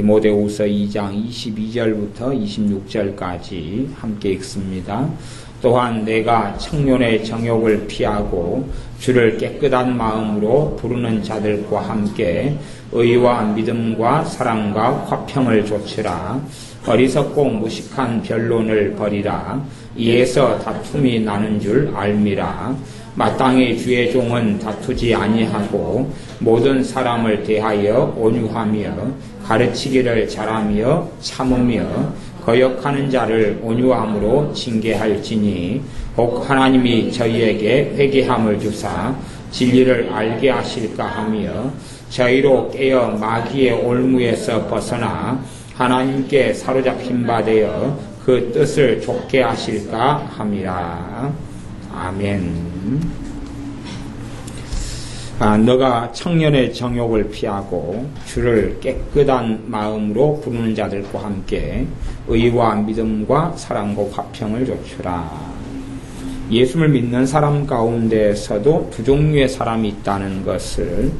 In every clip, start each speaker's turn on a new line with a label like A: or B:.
A: 디모데후서 2장 22절부터 26절까지 함께 읽습니다. 또한 내가 청년의 정욕을 피하고 주를 깨끗한 마음으로 부르는 자들과 함께 의와 믿음과 사랑과 화평을 좇으라. 어리석고 무식한 변론을 버리라. 이에서 다툼이 나는 줄 알미라. 마땅히 주의 종은 다투지 아니하고 모든 사람을 대하여 온유하며 가르치기를 잘하며 참으며 거역하는 자를 온유함으로 징계할지니 혹 하나님이 저희에게 회개함을 주사 진리를 알게 하실까 하며 저희로 깨어 마귀의 올무에서 벗어나 하나님께 사로잡힌 바 되어 그 뜻을 좇게 하실까 함이라. 아멘. 너가 청년의 정욕을 피하고 주를 깨끗한 마음으로 부르는 자들과 함께 의와 믿음과 사랑과 화평을 좇으라. 예수를 믿는 사람 가운데서도 두 종류의 사람이 있다는 것을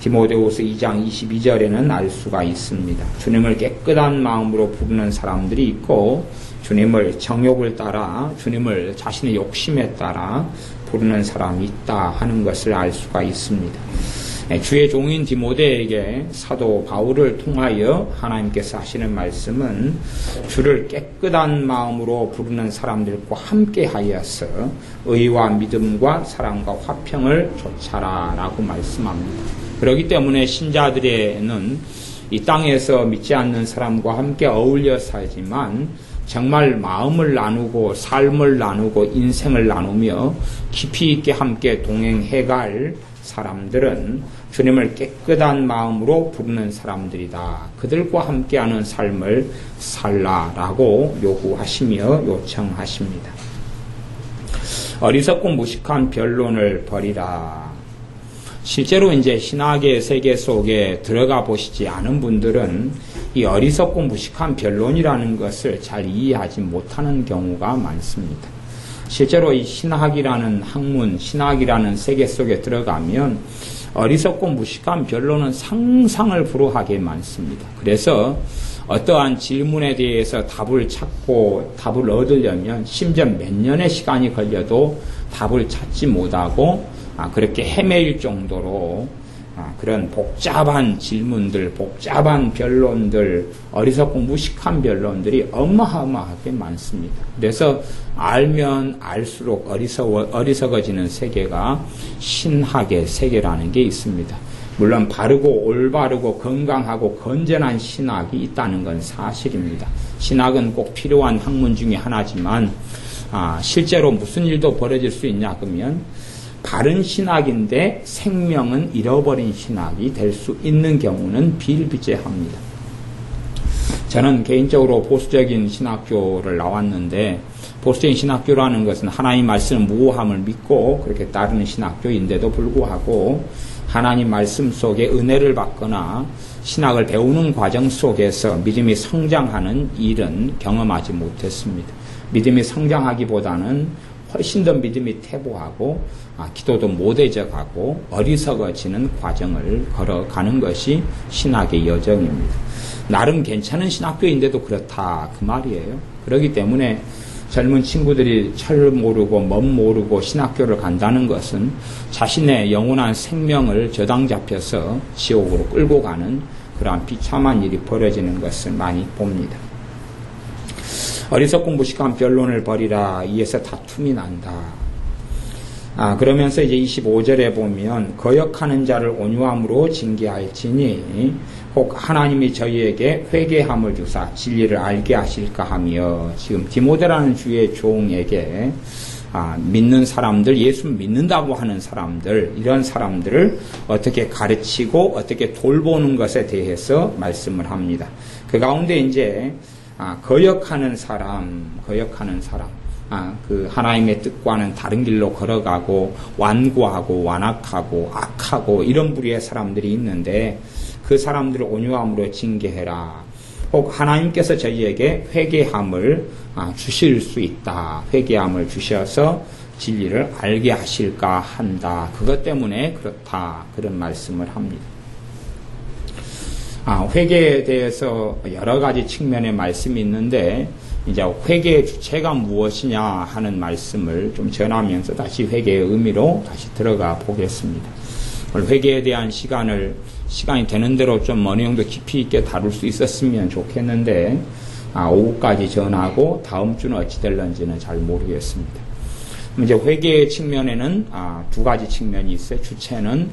A: 디모데후서 2장 22절에는 알 수가 있습니다. 주님을 깨끗한 마음으로 부르는 사람들이 있고 주님을 정욕을 따라 주님을 자신의 욕심에 따라 부르는 사람이 있다 하는 것을 알 수가 있습니다. 주의 종인 디모데에게 사도 바울을 통하여 하나님께서 하시는 말씀은 주를 깨끗한 마음으로 부르는 사람들과 함께 하여서 의와 믿음과 사랑과 화평을 좇아라 라고 말씀합니다. 그렇기 때문에 신자들에는 이 땅에서 믿지 않는 사람과 함께 어울려 살지만 정말 마음을 나누고 삶을 나누고 인생을 나누며 깊이 있게 함께 동행해갈 사람들은 주님을 깨끗한 마음으로 부르는 사람들이다. 그들과 함께하는 삶을 살라라고 요구하시며 요청하십니다. 어리석고 무식한 변론을 버리라. 실제로 이제 신학의 세계 속에 들어가 보시지 않은 분들은 이 어리석고 무식한 변론이라는 것을 잘 이해하지 못하는 경우가 많습니다. 실제로 이 신학이라는 학문, 신학이라는 세계 속에 들어가면 어리석고 무식한 변론은 상상을 불허하게 많습니다. 그래서 어떠한 질문에 대해서 답을 찾고 답을 얻으려면 심지어 몇 년의 시간이 걸려도 답을 찾지 못하고 그렇게 헤매일 정도로 그런 복잡한 질문들, 복잡한 변론들, 어리석고 무식한 변론들이 어마어마하게 많습니다. 그래서 알면 알수록 어리석어지는 세계가 신학의 세계라는 게 있습니다. 물론 바르고 올바르고 건강하고 건전한 신학이 있다는 건 사실입니다. 신학은 꼭 필요한 학문 중에 하나지만 실제로 무슨 일도 벌어질 수 있냐 그러면 바른 신학인데 생명은 잃어버린 신학이 될 수 있는 경우는 비일비재합니다. 저는 개인적으로 보수적인 신학교를 나왔는데 보수적인 신학교라는 것은 하나님 말씀 무오함을 믿고 그렇게 따르는 신학교인데도 불구하고 하나님 말씀 속에 은혜를 받거나 신학을 배우는 과정 속에서 믿음이 성장하는 일은 경험하지 못했습니다. 믿음이 성장하기보다는 훨씬 더 믿음이 퇴보하고 기도도 못해져가고 어리석어지는 과정을 걸어가는 것이 신학의 여정입니다. 나름 괜찮은 신학교인데도 그렇다 그 말이에요. 그렇기 때문에 젊은 친구들이 철 모르고 멋 모르고 신학교를 간다는 것은 자신의 영원한 생명을 저당 잡혀서 지옥으로 끌고 가는 그러한 비참한 일이 벌어지는 것을 많이 봅니다. 어리석고 무식한 변론을 버리라. 이에서 다툼이 난다. 그러면서 이제 25절에 보면 거역하는 자를 온유함으로 징계할지니 혹 하나님이 저희에게 회개함을 주사 진리를 알게 하실까 하며 지금 디모데라는 주의 종에게 믿는 사람들, 예수 믿는다고 하는 사람들, 이런 사람들을 어떻게 가르치고 어떻게 돌보는 것에 대해서 말씀을 합니다. 그 가운데 이제 거역하는 사람, 그 하나님의 뜻과는 다른 길로 걸어가고 완고하고 완악하고 악하고 이런 부류의 사람들이 있는데 그 사람들을 온유함으로 징계해라. 혹 하나님께서 저희에게 회개함을 주실 수 있다. 회개함을 주셔서 진리를 알게 하실까 한다. 그것 때문에 그렇다. 그런 말씀을 합니다. 회개에 대해서 여러 가지 측면의 말씀이 있는데, 이제 회개의 주체가 무엇이냐 하는 말씀을 좀 전하면서 다시 회개의 의미로 다시 들어가 보겠습니다. 오늘 회개에 대한 시간이 되는 대로 좀 어느 정도 깊이 있게 다룰 수 있었으면 좋겠는데, 오후까지 전하고 다음 주는 어찌 될런지는 잘 모르겠습니다. 이제 회개의 측면에는 두 가지 측면이 있어요. 주체는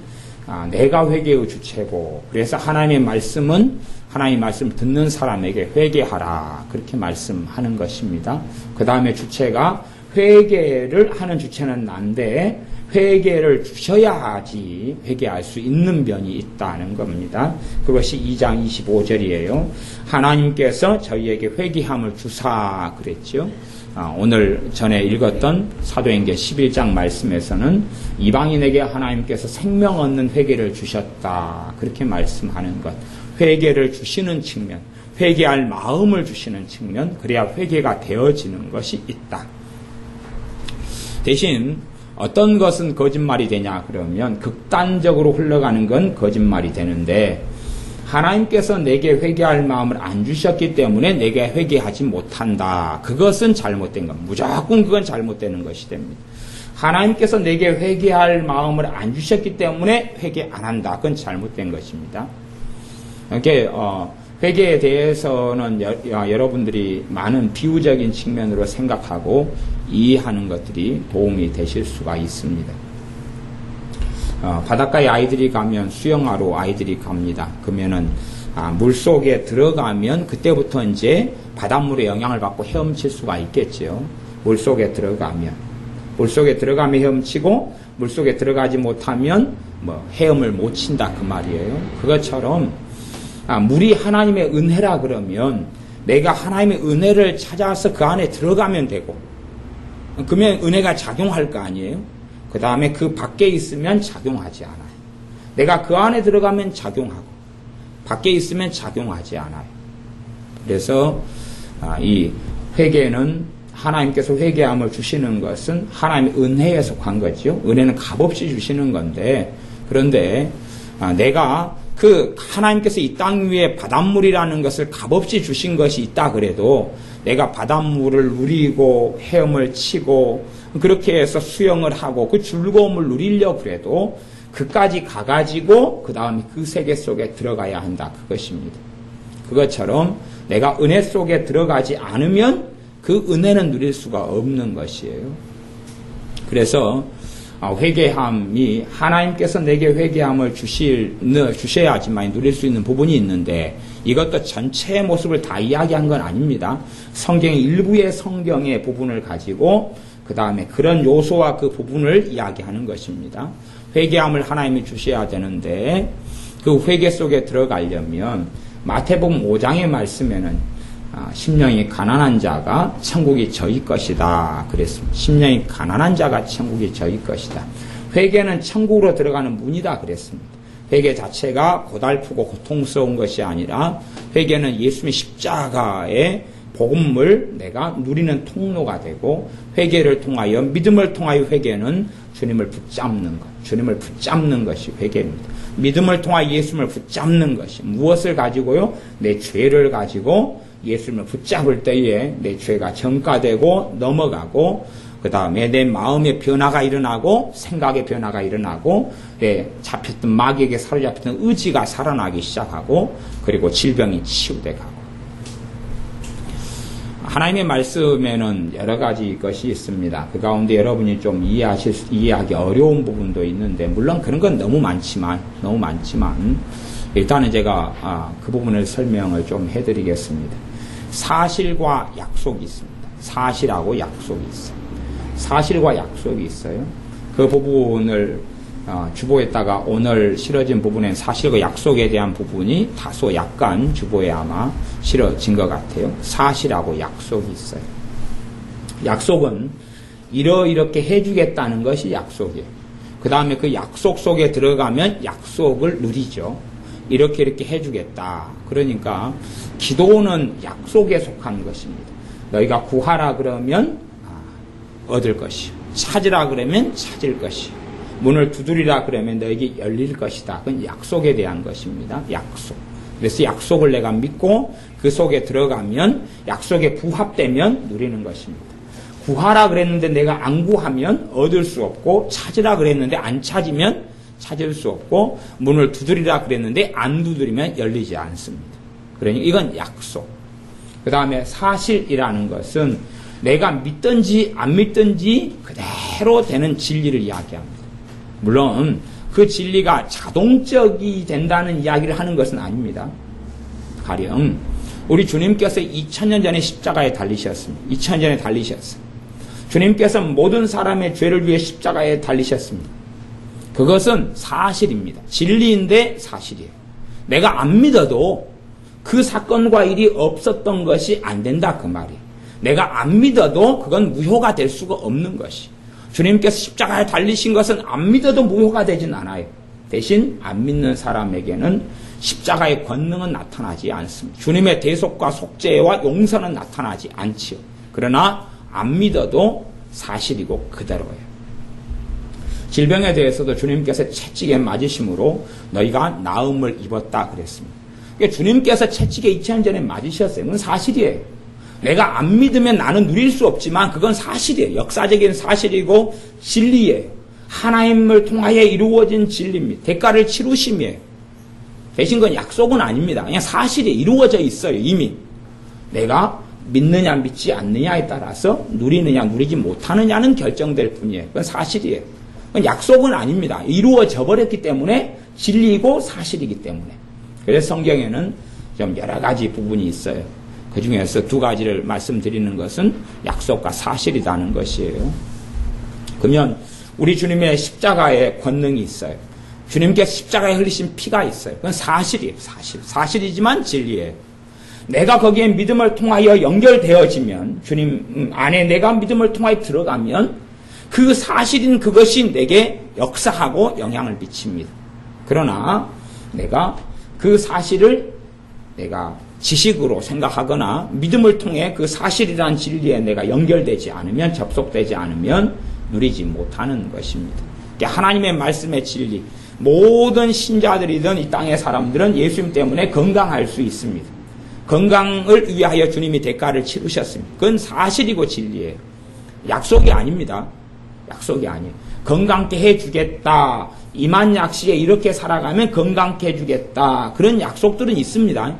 A: 내가 회개의 주체고, 그래서 하나님의 말씀을 듣는 사람에게 회개하라, 그렇게 말씀하는 것입니다. 그 다음에 주체가 회개를 하는 주체는 난데 회개를 주셔야지 회개할 수 있는 면이 있다는 겁니다. 그것이 2장 25절이에요. 하나님께서 저희에게 회개함을 주사 그랬죠. 오늘 전에 읽었던 사도행전 11장 말씀에서는 이방인에게 하나님께서 생명 얻는 회개를 주셨다, 그렇게 말씀하는 것. 회개를 주시는 측면, 회개할 마음을 주시는 측면, 그래야 회개가 되어지는 것이 있다. 대신 어떤 것은 거짓말이 되냐 그러면 극단적으로 흘러가는 건 거짓말이 되는데, 하나님께서 내게 회개할 마음을 안 주셨기 때문에 내게 회개하지 못한다, 그것은 잘못된 것, 무조건 그건 잘못되는 것이 됩니다. 하나님께서 내게 회개할 마음을 안 주셨기 때문에 회개 안 한다, 그건 잘못된 것입니다. 이렇게 회개에 대해서는 여러분들이 많은 비유적인 측면으로 생각하고 이해하는 것들이 도움이 되실 수가 있습니다. 바닷가에 아이들이 가면 수영하러 아이들이 갑니다. 그러면은 물속에 들어가면 그때부터 이제 바닷물의 영향을 받고 헤엄칠 수가 있겠죠. 물속에 들어가면 헤엄치고, 물속에 들어가지 못하면 헤엄을 못 친다, 그 말이에요. 그것처럼 물이 하나님의 은혜라 그러면 내가 하나님의 은혜를 찾아서 그 안에 들어가면 되고, 그러면 은혜가 작용할 거 아니에요? 그 다음에 그 밖에 있으면 작용하지 않아요. 내가 그 안에 들어가면 작용하고, 밖에 있으면 작용하지 않아요. 그래서 이 회개는, 하나님께서 회개함을 주시는 것은 하나님의 은혜에 속한 거죠. 은혜는 값없이 주시는 건데, 그런데 내가 그 하나님께서 이 땅 위에 바닷물이라는 것을 값없이 주신 것이 있다 그래도 내가 바닷물을 누리고 헤엄을 치고 그렇게 해서 수영을 하고 그 즐거움을 누리려고 그래도 그까지 가가지고 그 다음에 그 세계 속에 들어가야 한다, 그것입니다. 그것처럼 내가 은혜 속에 들어가지 않으면 그 은혜는 누릴 수가 없는 것이에요. 그래서 회개함이, 하나님께서 내게 회개함을 주셔야지만 누릴 수 있는 부분이 있는데, 이것도 전체의 모습을 다 이야기한 건 아닙니다. 성경의 일부의 성경의 부분을 가지고 그 다음에 그런 요소와 그 부분을 이야기하는 것입니다. 회개함을 하나님이 주셔야 되는데, 그 회개 속에 들어가려면 마태복음 5장의 말씀에는 심령이 가난한 자가 천국이 저희 것이다 그랬습니다. 심령이 가난한 자가 천국이 저희 것이다. 회개는 천국으로 들어가는 문이다 그랬습니다. 회개 자체가 고달프고 고통스러운 것이 아니라 회개는 예수님의 십자가의 복음을 내가 누리는 통로가 되고, 회개를 통하여, 믿음을 통하여 회개는 주님을 붙잡는 것, 주님을 붙잡는 것이 회개입니다. 믿음을 통하여 예수님을 붙잡는 것이 무엇을 가지고요? 내 죄를 가지고 예수님을 붙잡을 때에 내 죄가 전가되고 넘어가고, 그 다음에 내 마음의 변화가 일어나고 생각의 변화가 일어나고, 잡혔던 마귀에게 사로잡혔던 의지가 살아나기 시작하고, 그리고 질병이 치유돼 가고. 하나님의 말씀에는 여러 가지 것이 있습니다. 그 가운데 여러분이 좀 이해하기 어려운 부분도 있는데, 물론 그런 건 너무 많지만 일단은 제가 그 부분을 설명을 좀 해드리겠습니다. 사실과 약속이 있습니다. 사실하고 약속이 있어요. 사실과 약속이 있어요. 그 부분을 주보에다가 오늘 실어진 부분엔 사실과 약속에 대한 부분이 다소 약간 주보에 아마 실어진 것 같아요. 사실하고 약속이 있어요. 약속은 이렇게 해주겠다는 것이 약속이에요. 그 다음에 그 약속 속에 들어가면 약속을 누리죠. 이렇게 해주겠다. 그러니까 기도는 약속에 속한 것입니다. 너희가 구하라 그러면 얻을 것이요, 찾으라 그러면 찾을 것이요, 문을 두드리라 그러면 너에게 열릴 것이다. 그건 약속에 대한 것입니다. 그래서 약속을 내가 믿고 그 속에 들어가면 약속에 부합되면 누리는 것입니다. 구하라 그랬는데 내가 안 구하면 얻을 수 없고 찾으라 그랬는데 안 찾으면 찾을 수 없고 문을 두드리라 그랬는데 안 두드리면 열리지 않습니다. 그러니 이건 약속. 그 다음에 사실이라는 것은 내가 믿든지 안 믿든지 그대로 되는 진리를 이야기합니다. 물론 그 진리가 자동적이 된다는 이야기를 하는 것은 아닙니다. 가령 우리 주님께서 2000년 전에 십자가에 달리셨습니다. 2000년 전에 달리셨어요. 주님께서 모든 사람의 죄를 위해 십자가에 달리셨습니다. 그것은 사실입니다. 진리인데 사실이에요. 내가 안 믿어도 그 사건과 일이 없었던 것이 안 된다 그 말이에요. 내가 안 믿어도 그건 무효가 될 수가 없는 것이. 주님께서 십자가에 달리신 것은 안 믿어도 무효가 되진 않아요. 대신 안 믿는 사람에게는 십자가의 권능은 나타나지 않습니다. 주님의 대속과 속죄와 용서는 나타나지 않지요. 그러나 안 믿어도 사실이고 그대로예요. 질병에 대해서도 주님께서 채찍에 맞으심으로 너희가 나음을 입었다 그랬습니다. 그러니까 주님께서 채찍에 2000년 전에 맞으셨어요. 그건 사실이에요. 내가 안 믿으면 나는 누릴 수 없지만 그건 사실이에요. 역사적인 사실이고 진리예요. 하나님을 통하여 이루어진 진리입니다. 대가를 치루심이에요. 대신 그건 약속은 아닙니다. 그냥 사실이 이루어져 있어요. 이미. 내가 믿느냐 믿지 않느냐에 따라서 누리느냐 누리지 못하느냐는 결정될 뿐이에요. 그건 사실이에요. 그건 약속은 아닙니다. 이루어져 버렸기 때문에 진리이고 사실이기 때문에. 그래서 성경에는 좀 여러 가지 부분이 있어요. 그 중에서 두 가지를 말씀드리는 것은 약속과 사실이라는 것이에요. 그러면 우리 주님의 십자가에 권능이 있어요. 주님께서 십자가에 흘리신 피가 있어요. 그건 사실이에요. 사실이지만 진리예요. 내가 거기에 믿음을 통하여 연결되어지면 주님 안에 내가 믿음을 통하여 들어가면 그 사실인 그것이 내게 역사하고 영향을 미칩니다. 그러나 내가 그 사실을 내가 지식으로 생각하거나 믿음을 통해 그 사실이라는 진리에 내가 연결되지 않으면 접속되지 않으면 누리지 못하는 것입니다. 하나님의 말씀의 진리 모든 신자들이든 이 땅의 사람들은 예수님 때문에 건강할 수 있습니다. 건강을 위하여 주님이 대가를 치르셨습니다. 그건 사실이고 진리예요. 약속이 아닙니다. 약속이 아니에요. 건강케 해주겠다. 이만약식에 이렇게 살아가면 건강케 해주겠다. 그런 약속들은 있습니다.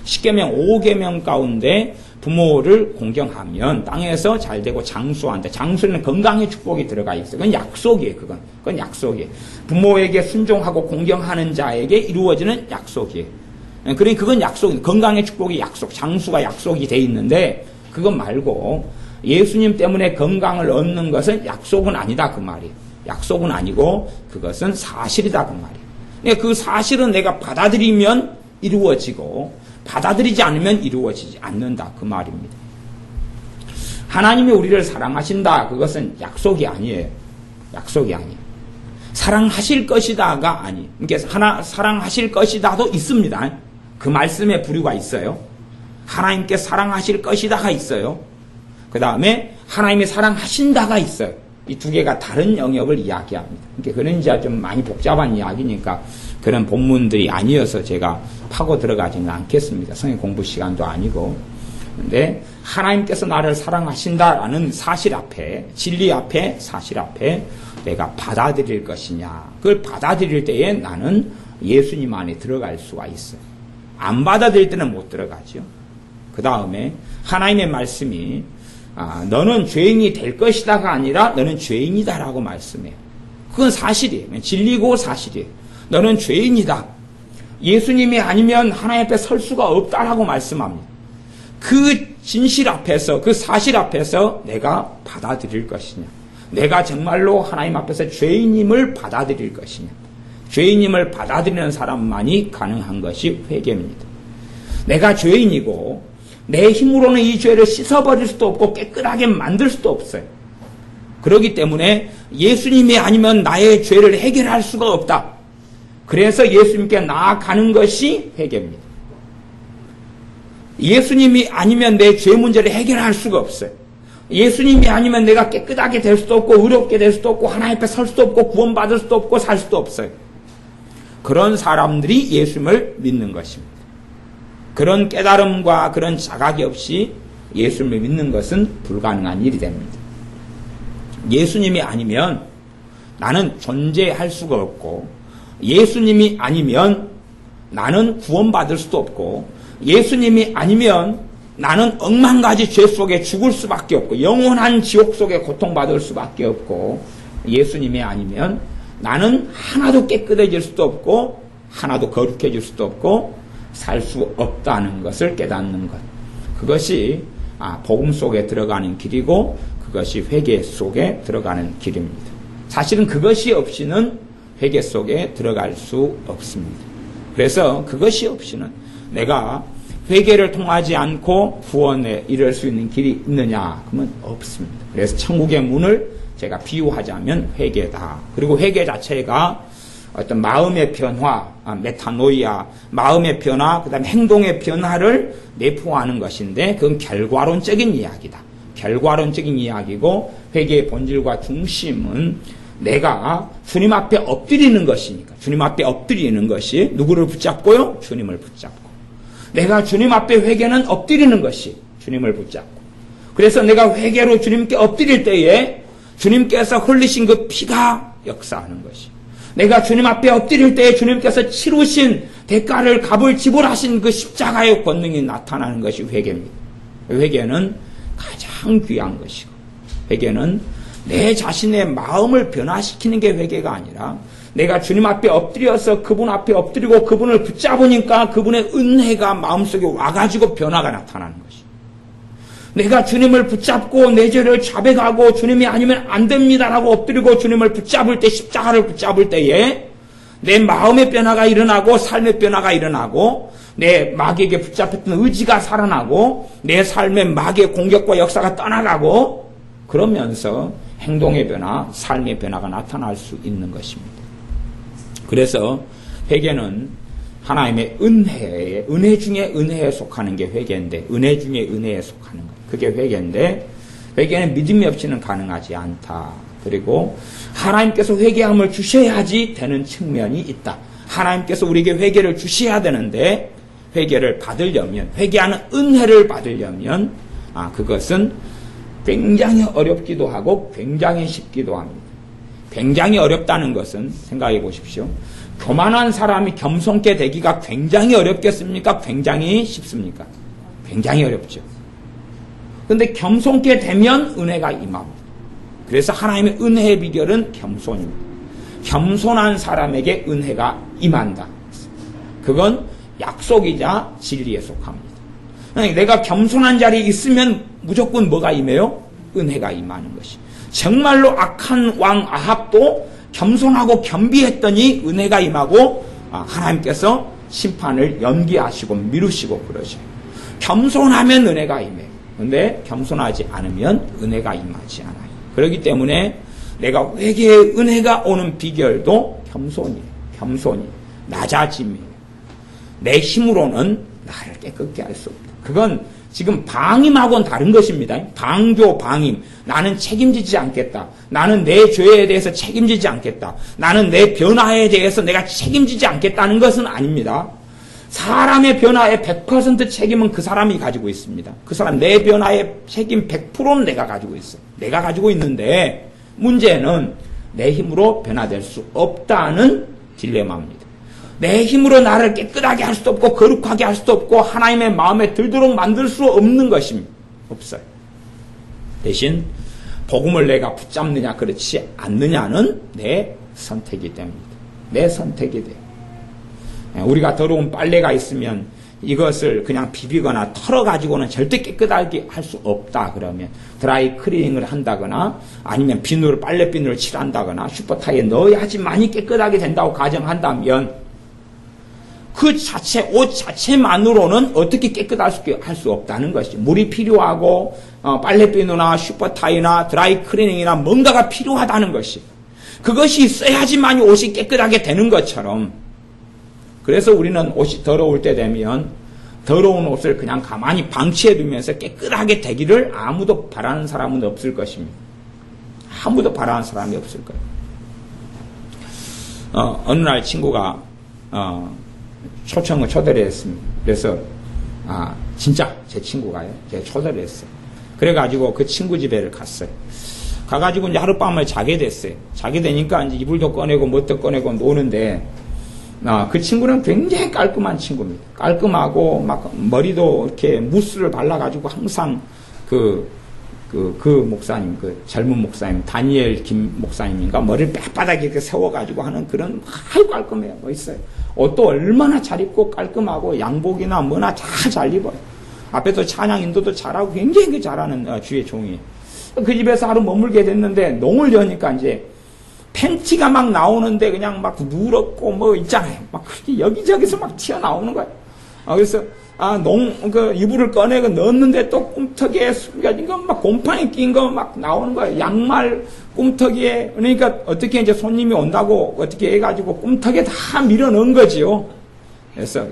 A: 10계명 5계명 가운데 부모를 공경하면 땅에서 잘되고 장수한다. 장수는 건강의 축복이 들어가 있어요. 그건 약속이에요. 그건 약속이에요. 부모에게 순종하고 공경하는 자에게 이루어지는 약속이에요. 그러니 그건 약속이에요. 건강의 축복이 약속, 장수가 약속이 돼 있는데 그것 말고 예수님 때문에 건강을 얻는 것은 약속은 아니다 그 말이에요. 약속은 아니고 그것은 사실이다 그 말이에요. 그 사실은 내가 받아들이면 이루어지고 받아들이지 않으면 이루어지지 않는다 그 말입니다. 하나님이 우리를 사랑하신다 그것은 약속이 아니에요. 약속이 아니에요. 사랑하실 것이다가 아니에요. 그러니까 사랑하실 것이다도 있습니다. 그 말씀에 부류가 있어요. 하나님께 사랑하실 것이다가 있어요. 그 다음에 하나님이 사랑하신다가 있어요. 이 두 개가 다른 영역을 이야기합니다. 그러니까 그런 이제 좀 많이 복잡한 이야기니까 그런 본문들이 아니어서 제가 파고 들어가지는 않겠습니다. 성경 공부 시간도 아니고. 그런데 하나님께서 나를 사랑하신다라는 사실 앞에, 진리 앞에, 사실 앞에 내가 받아들일 것이냐. 그걸 받아들일 때에 나는 예수님 안에 들어갈 수가 있어요. 안 받아들일 때는 못 들어가죠. 그 다음에 하나님의 말씀이 너는 죄인이 될 것이다가 아니라 너는 죄인이다라고 말씀해요. 그건 사실이에요. 진리고 사실이에요. 너는 죄인이다. 예수님이 아니면 하나님 앞에 설 수가 없다라고 말씀합니다. 그 진실 앞에서 그 사실 앞에서 내가 받아들일 것이냐. 내가 정말로 하나님 앞에서 죄인임을 받아들일 것이냐. 죄인임을 받아들이는 사람만이 가능한 것이 회개입니다. 내가 죄인이고 내 힘으로는 이 죄를 씻어버릴 수도 없고 깨끗하게 만들 수도 없어요. 그렇기 때문에 예수님이 아니면 나의 죄를 해결할 수가 없다. 그래서 예수님께 나아가는 것이 회개입니다. 예수님이 아니면 내 죄 문제를 해결할 수가 없어요. 예수님이 아니면 내가 깨끗하게 될 수도 없고 의롭게 될 수도 없고 하나님 앞에 설 수도 없고 구원받을 수도 없고 살 수도 없어요. 그런 사람들이 예수님을 믿는 것입니다. 그런 깨달음과 그런 자각이 없이 예수님을 믿는 것은 불가능한 일이 됩니다. 예수님이 아니면 나는 존재할 수가 없고, 예수님이 아니면 나는 구원받을 수도 없고, 예수님이 아니면 나는 억만 가지 죄 속에 죽을 수밖에 없고, 영원한 지옥 속에 고통받을 수밖에 없고, 예수님이 아니면 나는 하나도 깨끗해질 수도 없고 하나도 거룩해질 수도 없고 살 수 없다는 것을 깨닫는 것. 그것이 복음 속에 들어가는 길이고 그것이 회개 속에 들어가는 길입니다. 사실은 그것이 없이는 회개 속에 들어갈 수 없습니다. 그래서 그것이 없이는 내가 회개를 통하지 않고 구원에 이를 수 있는 길이 있느냐? 그러면 없습니다. 그래서 천국의 문을 제가 비유하자면 회개다. 그리고 회개 자체가 어떤 마음의 변화, 메타노이아, 마음의 변화, 그 다음에 행동의 변화를 내포하는 것인데 그건 결과론적인 이야기다. 결과론적인 이야기고 회개의 본질과 중심은 내가 주님 앞에 엎드리는 것이니까 주님 앞에 엎드리는 것이 누구를 붙잡고요? 주님을 붙잡고. 내가 주님 앞에 회개는 엎드리는 것이 주님을 붙잡고. 그래서 내가 회개로 주님께 엎드릴 때에 주님께서 흘리신 그 피가 역사하는 것이. 내가 주님 앞에 엎드릴 때에 주님께서 치르신 대가를 값을 지불하신 그 십자가의 권능이 나타나는 것이 회개입니다. 회개는 가장 귀한 것이고 회개는 내 자신의 마음을 변화시키는 게 회개가 아니라 내가 주님 앞에 엎드려서 그분 앞에 엎드리고 그분을 붙잡으니까 그분의 은혜가 마음속에 와가지고 변화가 나타나는 것이. 내가 주님을 붙잡고 내 죄를 자백하고 주님이 아니면 안 됩니다라고 엎드리고 주님을 붙잡을 때 십자가를 붙잡을 때에 내 마음의 변화가 일어나고 삶의 변화가 일어나고 내 마귀에게 붙잡혔던 의지가 살아나고 내 삶의 마귀의 공격과 역사가 떠나가고 그러면서 행동의 변화, 삶의 변화가 나타날 수 있는 것입니다. 그래서 회개는 하나님의 은혜 중에 은혜에 속하는 게 회개인데 은혜 중에 은혜에 속하는 것. 그게 회개인데 회개는 믿음이 없이는 가능하지 않다. 그리고 하나님께서 회개함을 주셔야지 되는 측면이 있다. 하나님께서 우리에게 회개를 주셔야 되는데 회개를 받으려면 회개하는 은혜를 받으려면 그것은 굉장히 어렵기도 하고 굉장히 쉽기도 합니다. 굉장히 어렵다는 것은 생각해 보십시오. 교만한 사람이 겸손케 되기가 굉장히 어렵겠습니까? 굉장히 쉽습니까? 굉장히 어렵죠. 그런데 겸손케 되면 은혜가 임합니다. 그래서 하나님의 은혜의 비결은 겸손입니다. 겸손한 사람에게 은혜가 임한다. 그건 약속이자 진리에 속합니다. 내가 겸손한 자리에 있으면 무조건 뭐가 임해요? 은혜가 임하는 것이. 정말로 악한 왕 아합도 겸손하고 겸비했더니 은혜가 임하고 하나님께서 심판을 연기하시고 미루시고 그러셔요. 겸손하면 은혜가 임해요. 그런데 겸손하지 않으면 은혜가 임하지 않아요. 그렇기 때문에 내가 회개의 은혜가 오는 비결도 겸손이에요. 겸손이 낮아짐이에요. 내 힘으로는 나를 깨끗게 할 수 없다. 그건 지금 방임하고는 다른 것입니다. 방조, 방임. 나는 책임지지 않겠다. 나는 내 죄에 대해서 책임지지 않겠다. 나는 내 변화에 대해서 내가 책임지지 않겠다는 것은 아닙니다. 사람의 변화에 100% 책임은 그 사람이 가지고 있습니다. 그 사람 내 변화의 책임 100%는 내가 가지고 있어. 내가 가지고 있는데 문제는 내 힘으로 변화될 수 없다는 딜레마입니다. 내 힘으로 나를 깨끗하게 할 수도 없고 거룩하게 할 수도 없고 하나님의 마음에 들도록 만들 수 없는 것입니다. 없어요. 대신 복음을 내가 붙잡느냐 그렇지 않느냐는 내 선택이 됩니다. 내 선택이 돼요. 우리가 더러운 빨래가 있으면 이것을 그냥 비비거나 털어가지고는 절대 깨끗하게 할 수 없다 그러면 드라이 클리닝을 한다거나 아니면 비누를 빨래 비누를 칠한다거나 슈퍼타이에 넣어야지만이 깨끗하게 된다고 가정한다면 그 자체, 옷 자체만으로는 어떻게 깨끗하게 할 수 없다는 것이죠. 물이 필요하고, 빨래비누나 슈퍼타이나 드라이 클리닝이나 뭔가가 필요하다는 것이. 그것이 있어야지만 옷이 깨끗하게 되는 것처럼. 그래서 우리는 옷이 더러울 때 되면 더러운 옷을 그냥 가만히 방치해 두면서 깨끗하게 되기를 아무도 바라는 사람은 없을 것입니다. 아무도 바라는 사람이 없을 거예요. 어느 날 친구가, 초대를 했습니다. 그래서 진짜 제 친구가요. 제가 초대를 했어요. 그래가지고 그 친구 집에를 갔어요. 가가지고 이제 하룻밤을 자게 됐어요. 자게 되니까 이제 이불도 꺼내고 뭣도 꺼내고 노는데, 그 친구는 굉장히 깔끔한 친구입니다. 깔끔하고 막 머리도 이렇게 무스를 발라가지고 항상 그 목사님, 그 젊은 목사님, 다니엘 김 목사님인가 머리를 빳빳하게 이렇게 세워가지고 하는 그런 아주 깔끔해요. 멋있어요. 옷도 얼마나 잘 입고 깔끔하고 양복이나 뭐나 다 잘 입어요. 앞에서 찬양 인도도 잘하고 굉장히 잘하는 주의 종이에요. 그 집에서 하루 머물게 됐는데 농을 여니까 이제 팬티가 막 나오는데 그냥 막 누렇고 뭐 있잖아요. 막 그렇게 여기저기서 막 튀어나오는 거예요. 그래서 이불을 꺼내고 넣었는데 또 꿈터기에 숨겨진 거 막 곰팡이 낀 거 막 나오는 거예요. 양말 꿈터기에. 그러니까 어떻게 이제 손님이 온다고 어떻게 해가지고 꿈터기에 다 밀어 넣은 거지요. 그래서,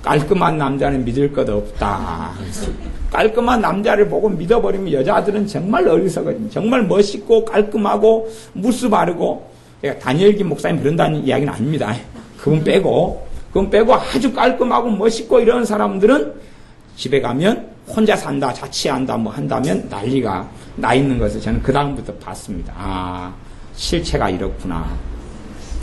A: 깔끔한 남자는 믿을 것 없다. 그래서 깔끔한 남자를 보고 믿어버리면 여자들은 정말 어리석거든요. 정말 멋있고 깔끔하고 무스 바르고. 다니엘 김 목사님 그런다는 이야기는 아닙니다. 그분 빼고 아주 깔끔하고 멋있고 이런 사람들은 집에 가면 혼자 산다, 자취한다, 뭐 한다면 난리가 나 있는 것을 저는 그 다음부터 봤습니다. 실체가 이렇구나.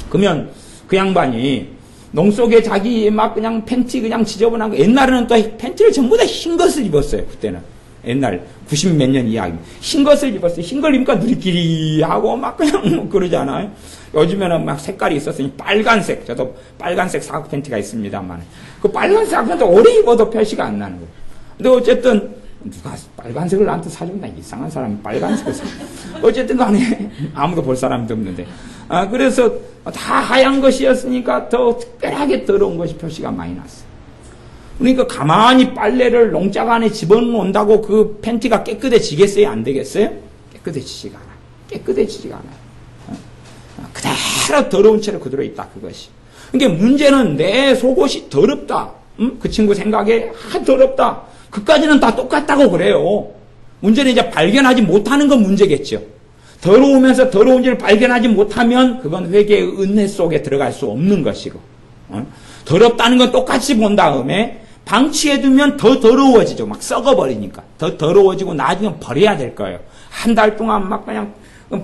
A: 그러면 그 양반이 농 속에 자기 막 그냥 팬티 그냥 지저분한 거, 옛날에는 또 팬티를 전부 다 흰 것을 입었어요, 그때는. 옛날 90 몇 년 이야기. 흰 것을 입었어요. 흰 걸 입으니까 누리끼리 하고 막 그냥 뭐 그러잖아요. 요즘에는 막 색깔이 있었으니 빨간색, 저도 빨간색 사각 팬티가 있습니다만, 그 빨간색 사각 팬티 오래 입어도 표시가 안 나는 거예요. 근데 어쨌든, 누가 빨간색을 나한테 사준다. 이상한 사람이 빨간색을 사. 어쨌든 간에 아무도 볼 사람도 없는데. 그래서 다 하얀 것이었으니까 더 특별하게 더러운 것이 표시가 많이 났어요. 그러니까 가만히 빨래를 농장 안에 집어넣는다고 그 팬티가 깨끗해지겠어요? 안 되겠어요? 깨끗해지지가 않아요. 깨끗해지지가 않아요. 그대로 더러운 채로 그대로 있다, 그것이. 그러니까 문제는 내 속옷이 더럽다. 그 친구 생각에, 더럽다. 그까지는 다 똑같다고 그래요. 문제는 이제 발견하지 못하는 건 문제겠죠. 더러우면서 더러운지를 발견하지 못하면 그건 회개의 은혜 속에 들어갈 수 없는 것이고, 더럽다는 건 똑같이 본 다음에 방치해두면 더 더러워지죠. 막 썩어버리니까. 더 더러워지고 나중에 버려야 될 거예요. 한 달 동안 막 그냥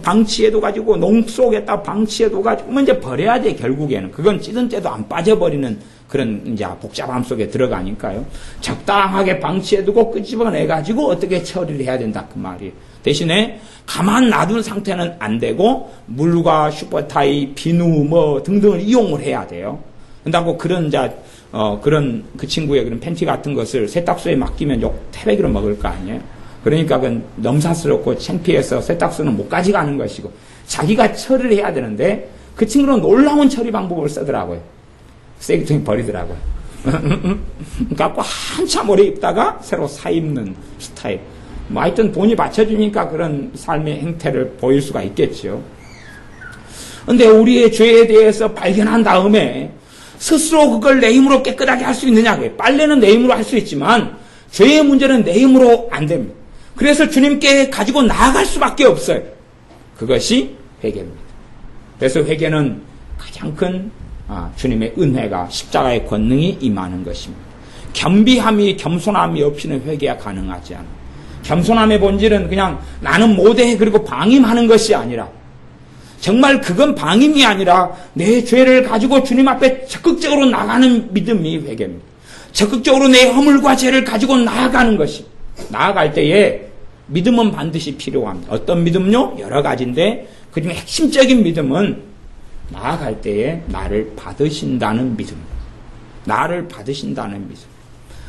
A: 방치해둬가지고 농 속에다 방치해둬가지고 이제 버려야 돼, 결국에는. 그건 찌든 때도 안 빠져버리는 그런 이제 복잡함 속에 들어가니까요. 적당하게 방치해두고 끄집어내가지고 어떻게 처리를 해야 된다, 그 말이에요. 대신에 가만 놔둔 상태는 안 되고 물과 슈퍼타이, 비누 뭐 등등을 이용을 해야 돼요. 그런다고 그런 그런 그 친구의 그런 팬티 같은 것을 세탁소에 맡기면 욕 태백이로 먹을 거 아니에요. 그러니까 그건 넘사스럽고 창피해서 세탁소는 못 가져가는 것이고 자기가 처리를 해야 되는데 그 친구는 놀라운 처리 방법을 쓰더라고요. 쓰레기통에 버리더라고요. 그래갖고 한참 오래 입다가 새로 사 입는 스타일. 뭐 하여튼 돈이 받쳐주니까 그런 삶의 행태를 보일 수가 있겠죠. 근데 우리의 죄에 대해서 발견한 다음에 스스로 그걸 내 힘으로 깨끗하게 할 수 있느냐고요. 빨래는 내 힘으로 할 수 있지만 죄의 문제는 내 힘으로 안 됩니다. 그래서 주님께 가지고 나아갈 수밖에 없어요. 그것이 회개입니다. 그래서 회개는 가장 큰 주님의 은혜가 십자가의 권능이 임하는 것입니다. 겸손함이 없이는 회개가 가능하지 않아요. 겸손함의 본질은 그냥 나는 못해 그리고 방임하는 것이 아니라 정말 그건 방임이 아니라 내 죄를 가지고 주님 앞에 적극적으로 나가는 믿음이 회개입니다. 적극적으로 내 허물과 죄를 가지고 나아가는 것이. 나아갈 때에 믿음은 반드시 필요합니다. 어떤 믿음요? 여러 가지인데 그중에 핵심적인 믿음은 나아갈 때에 나를 받으신다는 믿음. 나를 받으신다는 믿음.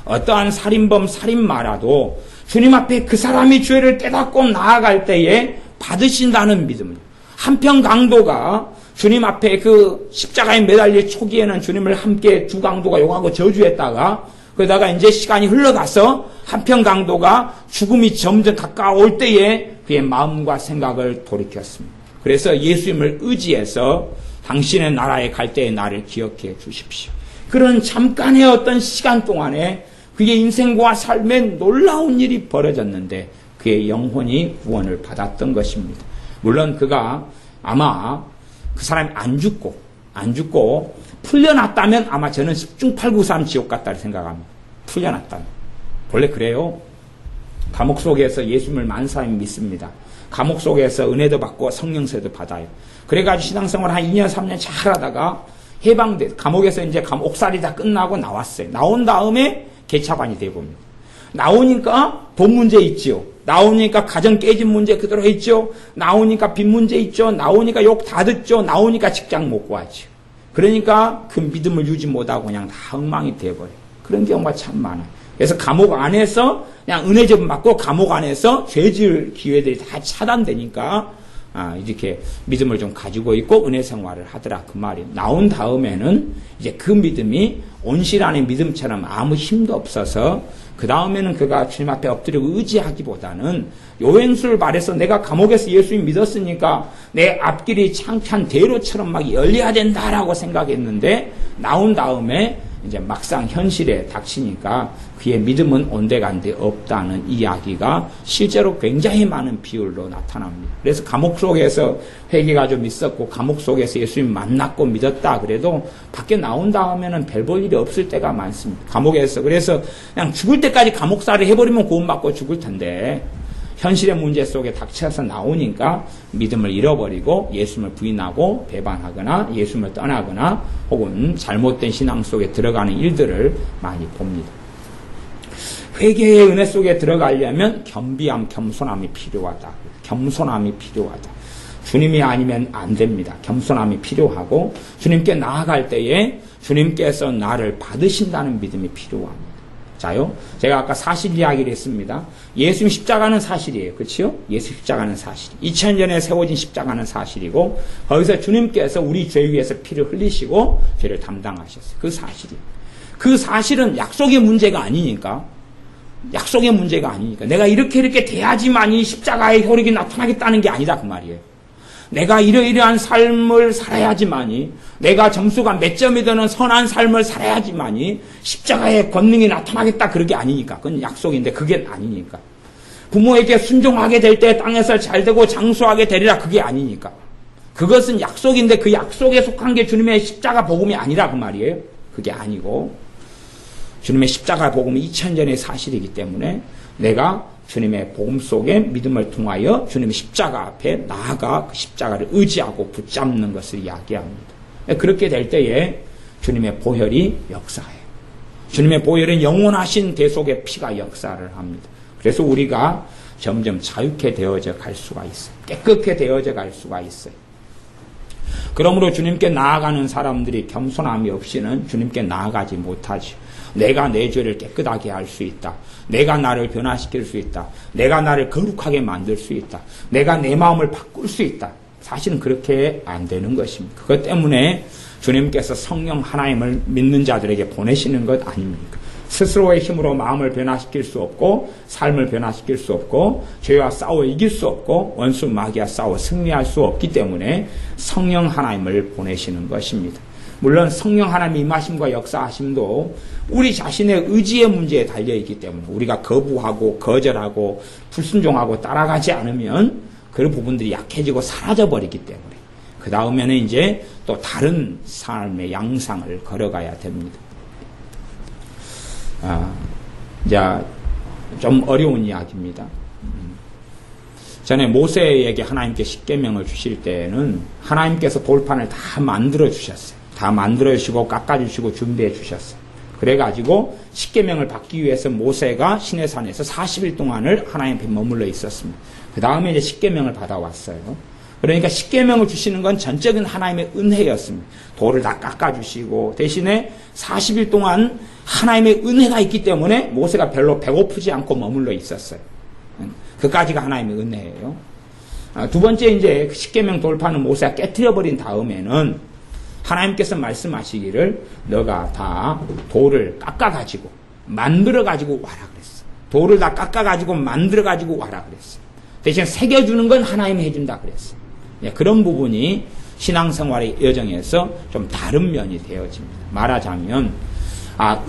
A: 어떠한 살인범 살인마라도 주님 앞에 그 사람이 죄를 깨닫고 나아갈 때에 받으신다는 믿음. 한편 강도가 주님 앞에 그 십자가에 매달릴 초기에는 주님을 함께 두 강도가 욕하고 저주했다가 그러다가 이제 시간이 흘러가서 한편 강도가 죽음이 점점 가까울 때에 그의 마음과 생각을 돌이켰습니다. 그래서 예수님을 의지해서 당신의 나라에 갈 때에 나를 기억해 주십시오. 그런 잠깐의 어떤 시간 동안에 그의 인생과 삶에 놀라운 일이 벌어졌는데 그의 영혼이 구원을 받았던 것입니다. 물론 그가 아마 그 사람이 안 죽고 풀려났다면 아마 저는 10중 8구 3 지옥 같다고 생각합니다. 풀려났다. 원래 그래요. 감옥 속에서 예수님을 많은 사람이 믿습니다. 감옥 속에서 은혜도 받고 성령세도 받아요. 그래가지고 신앙생활 한 2년, 3년 잘 하다가 해방돼. 감옥에서 이제 옥살이 다 끝나고 나왔어요. 나온 다음에 개차반이 되봅니다. 나오니까 돈 문제 있지요. 나오니까 가정 깨진 문제 그대로 있죠. 나오니까 빚 문제 있죠. 나오니까 욕 다 듣죠. 나오니까 직장 못 구하죠. 그러니까 그 믿음을 유지 못하고 그냥 다 엉망이 돼버려요. 그런 경우가 참 많아요. 그래서 감옥 안에서 그냥 은혜 좀 받고 감옥 안에서 죄 지을 기회들이 다 차단되니까 이렇게 믿음을 좀 가지고 있고 은혜 생활을 하더라 그 말이에요. 나온 다음에는 이제 그 믿음이 온실안의 믿음처럼 아무 힘도 없어서 그 다음에는 그가 주님 앞에 엎드리고 의지하기보다는 요행술 말해서 내가 감옥에서 예수님 믿었으니까 내 앞길이 창찬 대로처럼 막 열려야 된다라고 생각했는데 나온 다음에 이제 막상 현실에 닥치니까 그의 믿음은 온데간데 없다는 이야기가 실제로 굉장히 많은 비율로 나타납니다. 그래서 감옥 속에서 회개가 좀 있었고 감옥 속에서 예수님 만났고 믿었다 그래도 밖에 나온 다음에는 별 볼 일이 없을 때가 많습니다. 감옥에서. 그래서 그냥 죽을 때까지 감옥살이 해버리면 구원받고 죽을 텐데 현실의 문제 속에 닥쳐서 나오니까 믿음을 잃어버리고 예수님을 부인하고 배반하거나 예수님을 떠나거나 혹은 잘못된 신앙 속에 들어가는 일들을 많이 봅니다. 회개의 은혜 속에 들어가려면 겸비함, 겸손함이 필요하다. 겸손함이 필요하다. 주님이 아니면 안 됩니다. 겸손함이 필요하고 주님께 나아갈 때에 주님께서 나를 받으신다는 믿음이 필요합니다. 자요, 제가 아까 사실 이야기를 했습니다. 예수님 십자가는 사실이에요. 그렇죠? 예수 십자가는 사실. 2000년에 세워진 십자가는 사실이고 거기서 주님께서 우리 죄 위에서 피를 흘리시고 죄를 담당하셨어요. 그 사실이에요. 그 사실은 약속의 문제가 아니니까 약속의 문제가 아니니까 내가 이렇게 돼야지만이 십자가의 효력이 나타나겠다는 게 아니다 그 말이에요. 내가 이러이러한 삶을 살아야지만이 내가 점수가 몇 점이 되는 선한 삶을 살아야지만이 십자가의 권능이 나타나겠다 그런 게 아니니까 그건 약속인데 그게 아니니까 부모에게 순종하게 될 때 땅에서 잘되고 장수하게 되리라 그게 아니니까 그것은 약속인데 그 약속에 속한 게 주님의 십자가 복음이 아니라 그 말이에요. 그게 아니고 주님의 십자가 복음이 2000년의 사실이기 때문에 내가 주님의 복음 속에 믿음을 통하여 주님의 십자가 앞에 나아가 그 십자가를 의지하고 붙잡는 것을 이야기합니다. 그렇게 될 때에 주님의 보혈이 역사해요. 주님의 보혈은 영원하신 대속의 피가 역사를 합니다. 그래서 우리가 점점 자유케 되어져 갈 수가 있어요. 깨끗게 되어져 갈 수가 있어요. 그러므로 주님께 나아가는 사람들이 겸손함이 없이는 주님께 나아가지 못하죠. 내가 내 죄를 깨끗하게 할 수 있다. 내가 나를 변화시킬 수 있다. 내가 나를 거룩하게 만들 수 있다. 내가 내 마음을 바꿀 수 있다. 사실은 그렇게 안 되는 것입니다. 그것 때문에 주님께서 성령 하나님을 믿는 자들에게 보내시는 것 아닙니까? 스스로의 힘으로 마음을 변화시킬 수 없고 삶을 변화시킬 수 없고 죄와 싸워 이길 수 없고 원수 마귀와 싸워 승리할 수 없기 때문에 성령 하나님을 보내시는 것입니다. 물론 성령 하나님의 임하심과 역사하심도 우리 자신의 의지의 문제에 달려있기 때문에 우리가 거부하고 거절하고 불순종하고 따라가지 않으면 그런 부분들이 약해지고 사라져버리기 때문에 그 다음에는 이제 또 다른 삶의 양상을 걸어가야 됩니다. 이제 좀 어려운 이야기입니다. 전에 모세에게 하나님께 십계명을 주실 때는 하나님께서 돌판을 다 만들어 주셨어요. 다 만들어 주시고 깎아 주시고 준비해 주셨어요. 그래가지고 십계명을 받기 위해서 모세가 시내산에서 40일 동안을 하나님 앞에 머물러 있었습니다. 그 다음에 이제 십계명을 받아왔어요. 그러니까 십계명을 주시는 건 전적인 하나님의 은혜였습니다. 돌을 다 깎아주시고 대신에 40일 동안 하나님의 은혜가 있기 때문에 모세가 별로 배고프지 않고 머물러 있었어요. 그까지가 하나님의 은혜예요. 두 번째 이제 십계명 돌파는 모세가 깨트려버린 다음에는 하나님께서 말씀하시기를 너가 다 돌을 깎아가지고 만들어가지고 와라 그랬어. 돌을 다 깎아가지고 만들어가지고 와라 그랬어. 대신 새겨주는 건 하나님이 해준다 그랬어. 그런 부분이 신앙생활의 여정에서 좀 다른 면이 되어집니다. 말하자면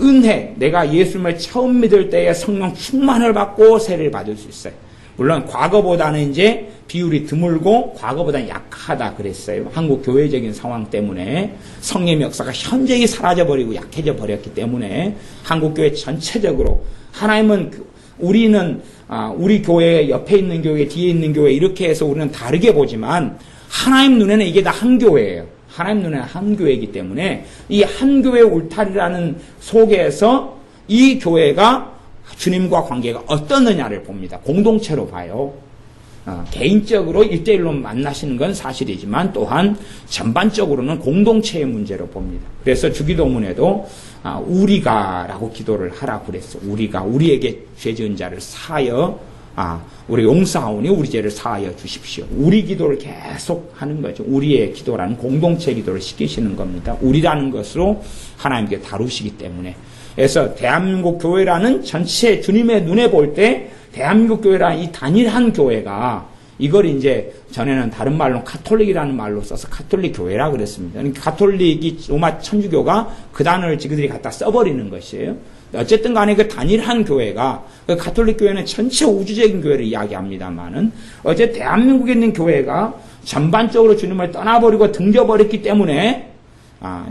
A: 은혜, 내가 예수님을 처음 믿을 때에 성령 충만을 받고 세례를 받을 수 있어요. 물론 과거보다는 이제 비율이 드물고 과거보다는 약하다 그랬어요. 한국 교회적인 상황 때문에 성령의 역사가 현저히 사라져버리고 약해져 버렸기 때문에 한국 교회 전체적으로 하나님은 우리는 우리 교회 옆에 있는 교회 뒤에 있는 교회 이렇게 해서 우리는 다르게 보지만 하나님 눈에는 이게 다 한 교회예요. 하나님 눈에는 한 교회이기 때문에 이 한 교회 울타리라는 속에서 이 교회가 주님과 관계가 어떻느냐를 봅니다. 공동체로 봐요. 개인적으로 1대1로 만나시는 건 사실이지만 또한 전반적으로는 공동체의 문제로 봅니다. 그래서 주기도문에도 우리가라고 기도를 하라고 그랬어. 우리가 우리에게 죄 지은 자를 사하여 우리 용서하오니 우리 죄를 사하여 주십시오. 우리 기도를 계속 하는 거죠. 우리의 기도라는 공동체 기도를 시키시는 겁니다. 우리라는 것으로 하나님께 다루시기 때문에. 그래서 대한민국 교회라는 전체 주님의 눈에 볼 때 대한민국 교회라는 이 단일한 교회가 이걸 이제 전에는 다른 말로 카톨릭이라는 말로 써서 카톨릭 교회라 그랬습니다. 그러니까 카톨릭이 로마 천주교가 그 단어를 지그들이 갖다 써버리는 것이에요. 어쨌든 간에 그 단일한 교회가 그 카톨릭 교회는 전체 우주적인 교회를 이야기합니다만은 어제 대한민국에 있는 교회가 전반적으로 주님을 떠나버리고 등져버렸기 때문에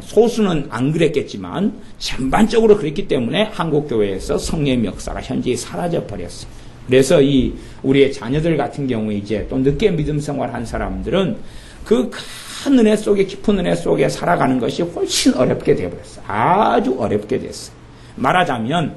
A: 소수는 안 그랬겠지만 전반적으로 그랬기 때문에 한국 교회에서 성령의 역사가 현저히 사라져 버렸어요. 그래서 우리의 자녀들 같은 경우에 이제 또 늦게 믿음 생활한 사람들은 그 큰 은혜 속에 깊은 은혜 속에 살아가는 것이 훨씬 어렵게 되어버렸어요. 아주 어렵게 됐어요. 말하자면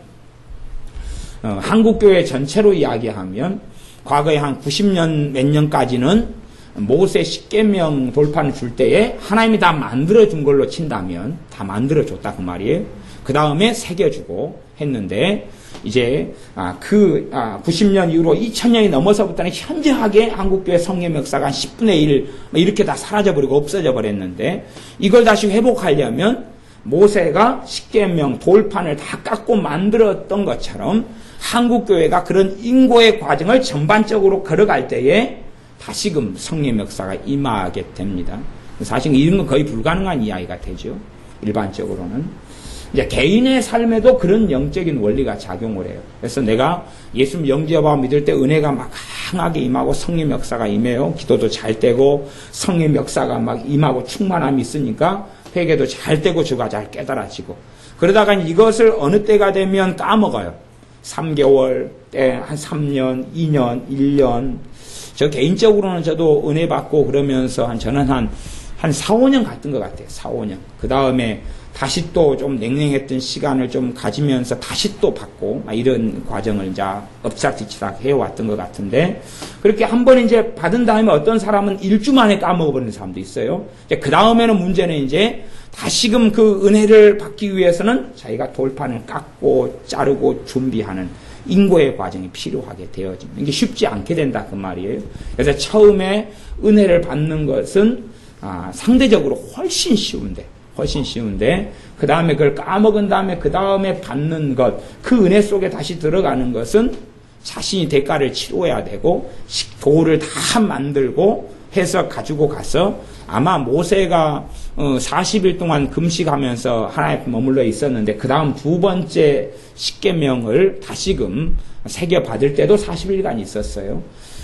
A: 한국 교회 전체로 이야기하면 과거에 한 90년 몇 년까지는 모세 10계명 돌파를 줄 때에 하나님이 다 만들어준 걸로 친다면 다 만들어줬다 그 말이에요. 그 다음에 새겨주고 했는데 이제 90년 이후로 2000년이 넘어서부터는 현저하게 한국교회 성령 역사가 한 10분의 1 이렇게 다 사라져버리고 없어져 버렸는데 이걸 다시 회복하려면 모세가 10계명 돌판을 다 깎고 만들었던 것처럼 한국교회가 그런 인고의 과정을 전반적으로 걸어갈 때에 다시금 성령 역사가 임하게 됩니다. 사실 이런 건 거의 불가능한 이야기가 되죠. 일반적으로는. 이제 개인의 삶에도 그런 영적인 원리가 작용을 해요. 그래서 내가 예수 영접하고 믿을 때 은혜가 막 강하게 임하고 성령 역사가 임해요. 기도도 잘 되고 성령 역사가 막 임하고 충만함이 있으니까 회개도 잘 되고 주가 잘 깨달아지고 그러다가 이것을 어느 때가 되면 까먹어요. 3개월 때 한 3년, 2년, 1년 저 개인적으로는 저도 은혜 받고 그러면서 저는 한 4, 5년 갔던 것 같아요. 4, 5년. 그 다음에 다시 또 좀 냉랭했던 시간을 좀 가지면서 다시 또 받고 이런 과정을 이제 엎치락뒤치락 해왔던 것 같은데 그렇게 한번 이제 받은 다음에 어떤 사람은 1주 만에 까먹어버리는 사람도 있어요. 그 다음에는 문제는 이제 다시금 그 은혜를 받기 위해서는 자기가 돌판을 깎고 자르고 준비하는 인고의 과정이 필요하게 되어집니다. 이게 쉽지 않게 된다 그 말이에요. 그래서 처음에 은혜를 받는 것은 상대적으로 훨씬 쉬운데 그 다음에 그걸 까먹은 다음에 그 다음에 받는 것, 그 은혜 속에 다시 들어가는 것은 자신이 대가를 치러야 되고 도를 다 만들고 해서 가지고 가서 아마 모세가 40일 동안 금식하면서 하나님 앞에 머물러 있었는데 그 다음 두 번째 십계명을 다시금 새겨받을 때도 40일간 있었어요.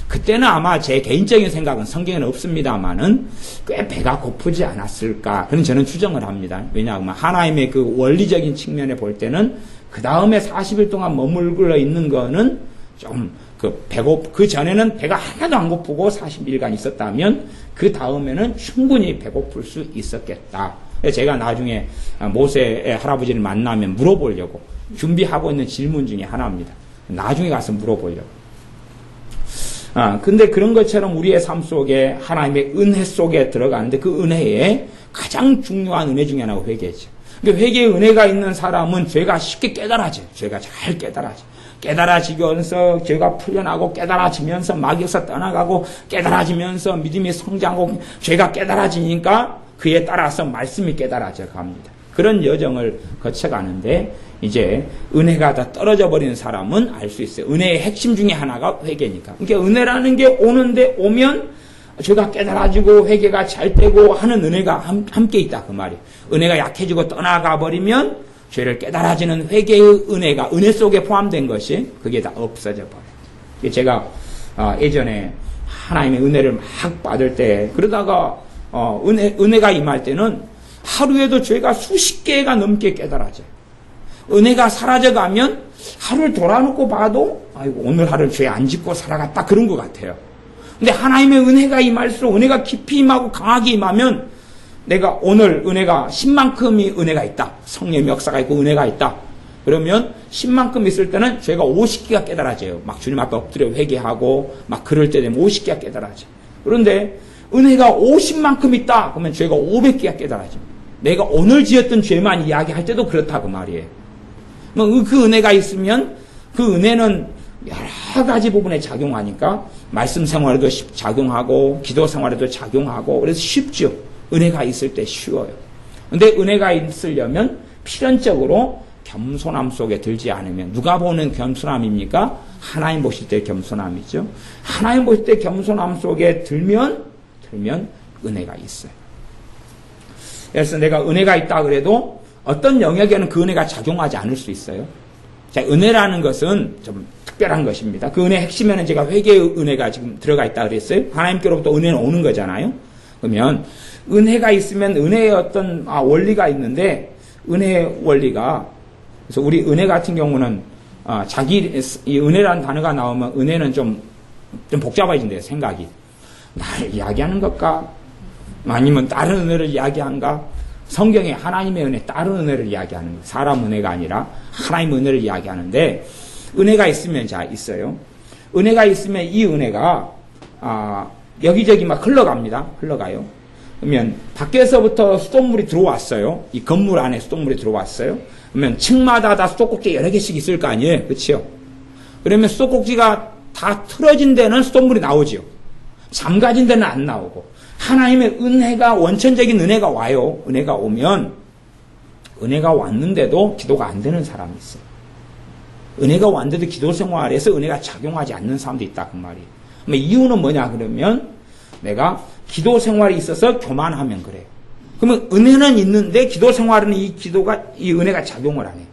A: 그때는 아마 제 개인적인 생각은 성경에는 없습니다만은 꽤 배가 고프지 않았을까 그런 저는 추정을 합니다. 왜냐하면 하나님의 그 원리적인 측면에 볼 때는 그 다음에 40일 동안 머물러 있는 거는 좀 그 전에는 배가 하나도 안 고프고 40일간 있었다면 그 다음에는 충분히 배고플 수 있었겠다. 제가 나중에 모세의 할아버지를 만나면 물어보려고 준비하고 있는 질문 중에 하나입니다. 나중에 가서 물어보려고. 근데 그런 것처럼 우리의 삶 속에 하나님의 은혜 속에 들어가는데 그 은혜에 가장 중요한 은혜 중에 하나가 회개죠. 근데 회개의 은혜가 있는 사람은 죄가 쉽게 깨달아져요. 죄가 잘 깨달아지면서 죄가 풀려나고 깨달아지면서 마귀에서 떠나가고 깨달아지면서 믿음이 성장하고 죄가 깨달아지니까 그에 따라서 말씀이 깨달아져 갑니다. 그런 여정을 거쳐가는데 이제 은혜가 다 떨어져 버리는 사람은 알 수 있어요. 은혜의 핵심 중에 하나가 회개니까. 그러니까 은혜라는 게 오면 죄가 깨달아지고 회개가 잘 되고 하는 은혜가 함께 있다 그 말이에요. 은혜가 약해지고 떠나가 버리면 죄를 깨달아지는 회개의 은혜가 은혜 속에 포함된 것이 그게 다 없어져 버려요. 제가 예전에 하나님의 은혜를 막 받을 때, 그러다가 은혜가 임할 때는 하루에도 죄가 수십 개가 넘게 깨달아져요. 은혜가 사라져가면 하루를 돌아놓고 봐도 아이고 오늘 하루 죄 안 짓고 살아갔다 그런 것 같아요. 근데 하나님의 은혜가 임할수록, 은혜가 깊이 임하고 강하게 임하면 내가 오늘 은혜가 10만큼이 은혜가 있다, 성령의 역사가 있고 은혜가 있다, 그러면 10만큼 있을 때는 죄가 50개가 깨달아져요. 막 주님 앞에 엎드려 회개하고 막 그럴 때 되면 50개가 깨달아져요. 그런데 은혜가 50만큼 있다 그러면 죄가 500개가 깨달아집니다. 내가 오늘 지었던 죄만 이야기할 때도 그렇다 그 말이에요. 그 은혜가 있으면 그 은혜는 여러 가지 부분에 작용하니까 말씀 생활에도 작용하고 기도 생활에도 작용하고, 그래서 쉽죠. 은혜가 있을 때 쉬워요. 근데 은혜가 있으려면 필연적으로 겸손함 속에 들지 않으면, 누가 보는 겸손함입니까? 하나님 보실 때 겸손함이죠. 하나님 보실 때 겸손함 속에 들면 은혜가 있어요. 그래서 내가 은혜가 있다 그래도 어떤 영역에는 그 은혜가 작용하지 않을 수 있어요. 자, 은혜라는 것은 좀 특별한 것입니다. 그 은혜의 핵심에는 제가 회개의 은혜가 지금 들어가 있다 그랬어요. 하나님께로부터 은혜는 오는 거잖아요. 그러면 은혜가 있으면 은혜의 어떤 원리가 있는데, 은혜의 원리가, 그래서 우리 은혜 같은 경우는 이 은혜라는 단어가 나오면 은혜는 좀 복잡해진대요. 생각이. 나를 이야기하는 것까? 아니면 다른 은혜를 이야기한가? 성경에 하나님의 은혜, 다른 은혜를 이야기하는 거예요. 사람 은혜가 아니라 하나님 은혜를 이야기하는데, 은혜가 있으면 있어요. 은혜가 있으면 이 은혜가 여기저기 막 흘러가요. 그러면 밖에서부터 수돗물이 들어왔어요. 이 건물 안에 수돗물이 들어왔어요. 그러면 층마다 다 수도꼭지 여러 개씩 있을 거 아니에요. 그렇죠? 그러면 수도꼭지가 다 틀어진 데는 수돗물이 나오죠. 잠가진 데는 안 나오고, 하나님의 은혜가, 원천적인 은혜가 와요. 은혜가 오면, 은혜가 왔는데도 기도가 안 되는 사람이 있어요. 은혜가 왔는데도 기도 생활에서 은혜가 작용하지 않는 사람도 있다 그 말이에요. 이유는 뭐냐 그러면, 내가 기도 생활이 있어서 교만하면 그래요. 그러면 은혜는 있는데 기도 생활은 이 은혜가 작용을 안 해요.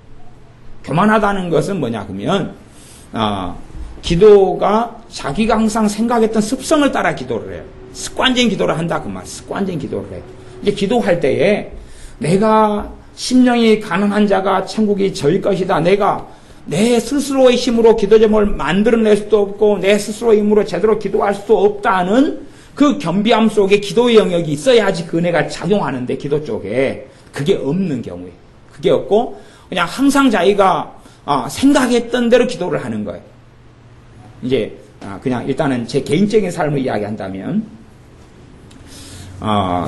A: 교만하다는 것은 뭐냐 그러면, 기도가 자기가 항상 생각했던 습성을 따라 기도를 해요. 습관적인 기도를 한다 그 말. 습관적인 기도를 해요. 이제 기도할 때에 내가 심령이 가난한 자가 천국이 저일 것이다. 내가 내 스스로의 힘으로 기도 제목을 만들어낼 수도 없고 내 스스로의 힘으로 제대로 기도할 수도 없다는 그 겸비함 속에 기도의 영역이 있어야지 그 은혜가 작용하는데, 기도 쪽에 그게 없는 경우에, 그게 없고 그냥 항상 자기가 생각했던 대로 기도를 하는 거예요. 이제 그냥 일단은 제 개인적인 삶을 이야기한다면,